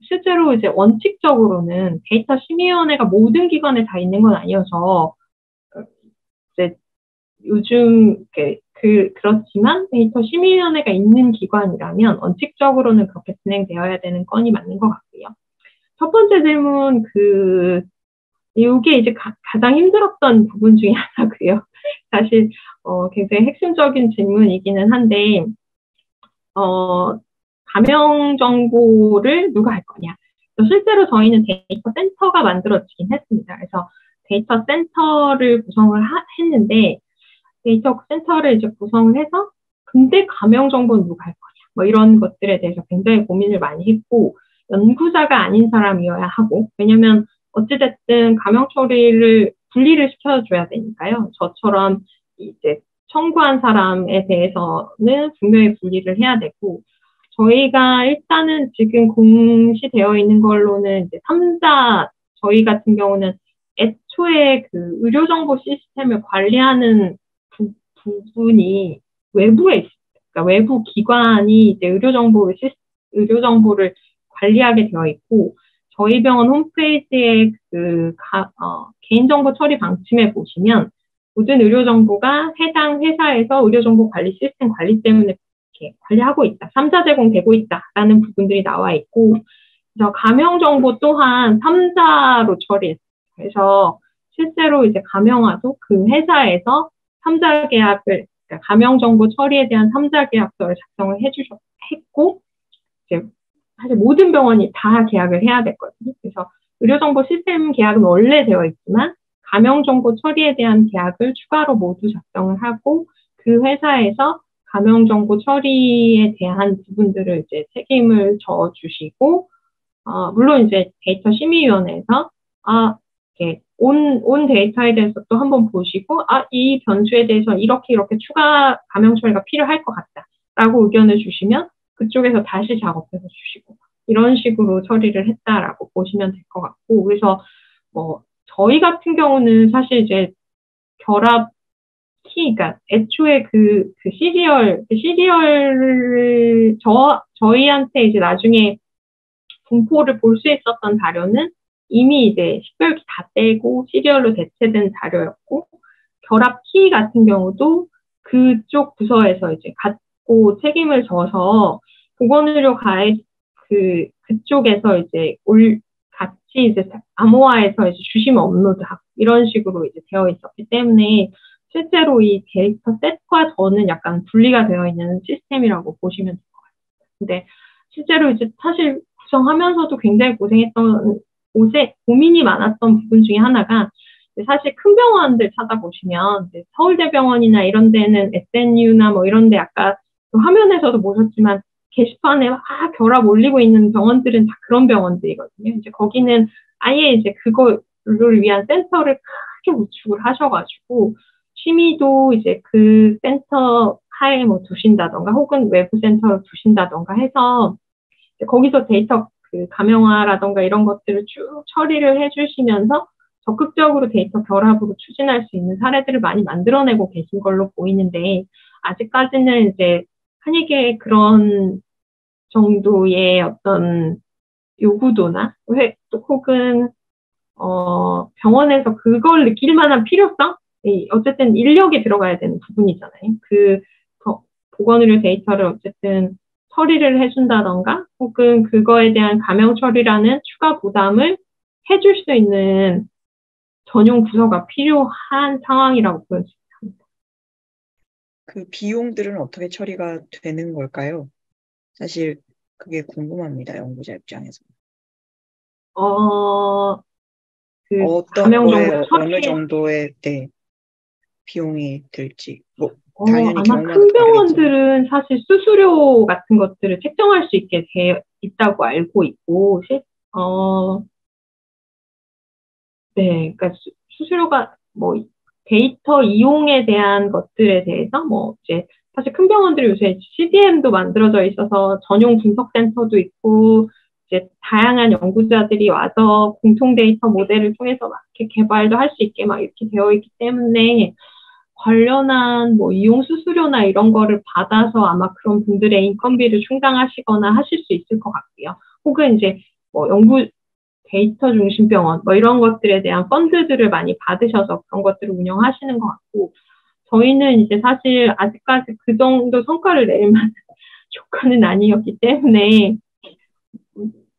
실제로 이제 원칙적으로는 데이터 심의위원회가 모든 기관에 다 있는 건 아니어서 이제 요즘 그렇지만 데이터 심의위원회가 있는 기관이라면 원칙적으로는 그렇게 진행되어야 되는 건이 맞는 것 같고요. 첫 번째 질문 이게 이제 가장 힘들었던 부분 중에 하나고요. 사실 굉장히 핵심적인 질문이기는 한데 감형 정보를 누가 할 거냐. 실제로 저희는 데이터 센터가 만들어지긴 했습니다. 그래서 데이터 센터를 구성을 했는데 데이터 센터를 이제 구성을 해서 근데 감염 정보는 누가 할 거냐 뭐 이런 것들에 대해서 굉장히 고민을 많이 했고 연구자가 아닌 사람이어야 하고 왜냐면 어찌됐든 감염 처리를 분리를 시켜줘야 되니까요. 저처럼 이제 청구한 사람에 대해서는 분명히 분리를 해야 되고 저희가 일단은 지금 공시되어 있는 걸로는 이제 3자 저희 같은 경우는 애초에 그 의료정보 시스템을 관리하는 부분이 외부에 있어요. 그러니까 외부 기관이 이제 의료정보를 관리하게 되어 있고 저희 병원 홈페이지에 개인정보 처리 방침에 보시면 모든 의료정보가 해당 회사에서 의료정보 관리 시스템 관리 때문에 이렇게 관리하고 있다. 3자 제공되고 있다라는 부분들이 나와 있고 그래서 감염정보 또한 3자로 처리했어요. 그래서 실제로 이제 감염화도 그 회사에서 3자 계약을 그러니까 감염정보 처리에 대한 3자 계약서를 작성을 했고 이제 사실 모든 병원이 다 계약을 해야 됐거든요. 그래서 의료정보 시스템 계약은 원래 되어 있지만 감염정보 처리에 대한 계약을 추가로 모두 작성을 하고 그 회사에서 감염정보 처리에 대한 부분들을 이제 책임을 져주시고 물론 이제 데이터 심의위원회에서 이렇게 온 데이터에 대해서 또 한번 보시고 이 변수에 대해서 이렇게 추가 감염 처리가 필요할 것 같다라고 의견을 주시면 그쪽에서 다시 작업해서 주시고 이런 식으로 처리를 했다라고 보시면 될 것 같고 그래서 저희 같은 경우는 사실 이제 결합 그러니까 애초에 그 CDR을 저희한테 이제 나중에 분포를 볼 수 있었던 자료는 이미 이제 식별기 다 떼고 CDR로 대체된 자료였고 결합 키 같은 경우도 그쪽 부서에서 이제 갖고 책임을 져서 보건의료 가이드 그쪽에서 이제 같이 이제 암호화해서 이제 주심 업로드하고 이런 식으로 이제 되어 있었기 때문에 실제로 이 데이터 셋과 저는 약간 분리가 되어 있는 시스템이라고 보시면 될 것 같아요. 근데 실제로 이제 사실 구성하면서도 굉장히 고민이 많았던 부분 중에 하나가 사실 큰 병원들 찾아보시면 서울대병원이나 이런 데는 SNU나 뭐 이런 데 아까 화면에서도 보셨지만 게시판에 막 결합 올리고 있는 병원들은 다 그런 병원들이거든요. 이제 거기는 아예 이제 그거를 위한 센터를 크게 구축을 하셔가지고 심의도 이제 그 센터 하에 뭐 두신다던가 혹은 외부 센터로 두신다던가 해서 거기서 데이터 가명화라던가 이런 것들을 쭉 처리를 해주시면서 적극적으로 데이터 결합으로 추진할 수 있는 사례들을 많이 만들어내고 계신 걸로 보이는데 아직까지는 이제 한익의 그런 정도의 어떤 요구도나 혹은 병원에서 그걸 느낄 만한 필요성? 어쨌든 인력이 들어가야 되는 부분이잖아요. 보건의료 데이터를 어쨌든 처리를 해준다던가 혹은 그거에 대한 감형 처리라는 추가 부담을 해줄 수 있는 전용 부서가 필요한 상황이라고 보여집니다. 그 비용들은 어떻게 처리가 되는 걸까요? 사실 그게 궁금합니다. 연구자 입장에서. 어떤 거에 어느 정도의 비용이 들지. 당연히 아마 큰 병원들은 사실 수수료 같은 것들을 책정할 수 있게 되어 있다고 알고 있고, 그러니까 수수료가 데이터 이용에 대한 것들에 대해서 이제 사실 큰 병원들이 요새 CDM도 만들어져 있어서 전용 분석센터도 있고, 이제 다양한 연구자들이 와서 공통 데이터 모델을 통해서 막 이렇게 개발도 할 수 있게 막 이렇게 되어 있기 때문에 관련한 이용 수수료나 이런 거를 받아서 아마 그런 분들의 인건비를 충당하시거나 하실 수 있을 것 같고요. 혹은 이제 연구 데이터 중심 병원 이런 것들에 대한 펀드들을 많이 받으셔서 그런 것들을 운영하시는 것 같고 저희는 이제 사실 아직까지 그 정도 성과를 낼 만한 조건은 아니었기 때문에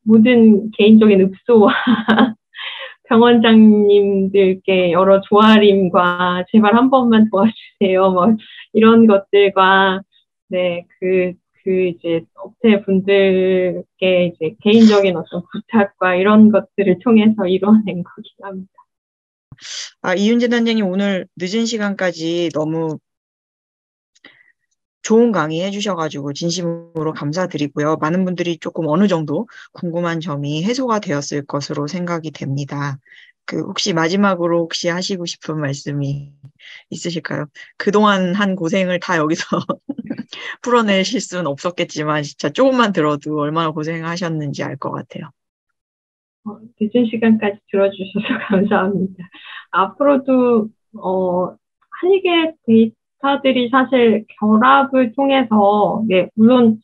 모든 개인적인 읍소와 병원장님들께 여러 조아림과 제발 한 번만 도와주세요. 이런 것들과 그 이제 업체 분들께 이제 개인적인 어떤 부탁과 이런 것들을 통해서 이뤄낸 거긴 합니다. 이윤재 단장님 오늘 늦은 시간까지 너무 좋은 강의 해주셔가지고 진심으로 감사드리고요. 많은 분들이 조금 어느 정도 궁금한 점이 해소가 되었을 것으로 생각이 됩니다. 혹시 마지막으로 혹시 하시고 싶은 말씀이 있으실까요? 그동안 한 고생을 다 여기서 풀어내실 수는 없었겠지만 진짜 조금만 들어도 얼마나 고생하셨는지 알 것 같아요. 늦은 시간까지 들어주셔서 감사합니다. 앞으로도 한의계 데이터들이 사실 결합을 통해서, 네, 물론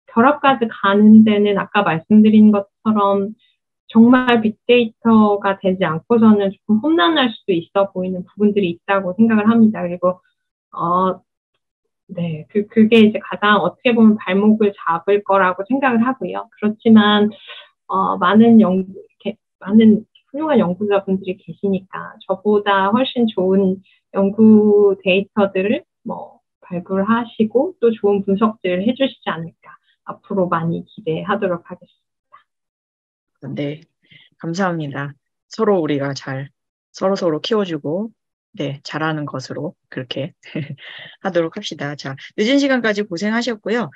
결합까지 가는 데는 아까 말씀드린 것처럼 정말 빅데이터가 되지 않고서는 조금 험난할 수도 있어 보이는 부분들이 있다고 생각을 합니다. 그리고 네, 그게 이제 가장 어떻게 보면 발목을 잡을 거라고 생각을 하고요. 그렇지만 많은 훌륭한 연구자분들이 계시니까 저보다 훨씬 좋은 연구 데이터들을 발굴하시고 또 좋은 분석들을 해주시지 않을까 앞으로 많이 기대하도록 하겠습니다. 네, 감사합니다. 서로 우리가 서로 키워주고, 네, 잘하는 것으로 그렇게 하도록 합시다. 자, 늦은 시간까지 고생하셨고요.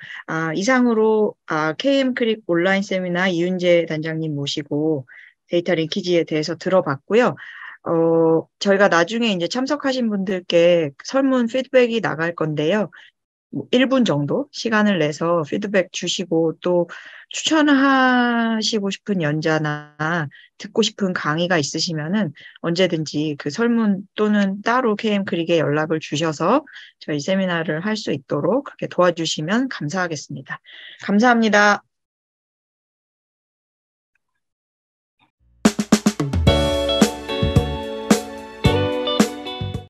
이상으로 KM 크릭 온라인 세미나 이윤재 단장님 모시고 데이터 링키지에 대해서 들어봤고요. 저희가 나중에 이제 참석하신 분들께 설문 피드백이 나갈 건데요. 1분 정도 시간을 내서 피드백 주시고 또 추천하시고 싶은 연자나 듣고 싶은 강의가 있으시면은 언제든지 그 설문 또는 따로 KM 크릭에 연락을 주셔서 저희 세미나를 할 수 있도록 그렇게 도와주시면 감사하겠습니다. 감사합니다.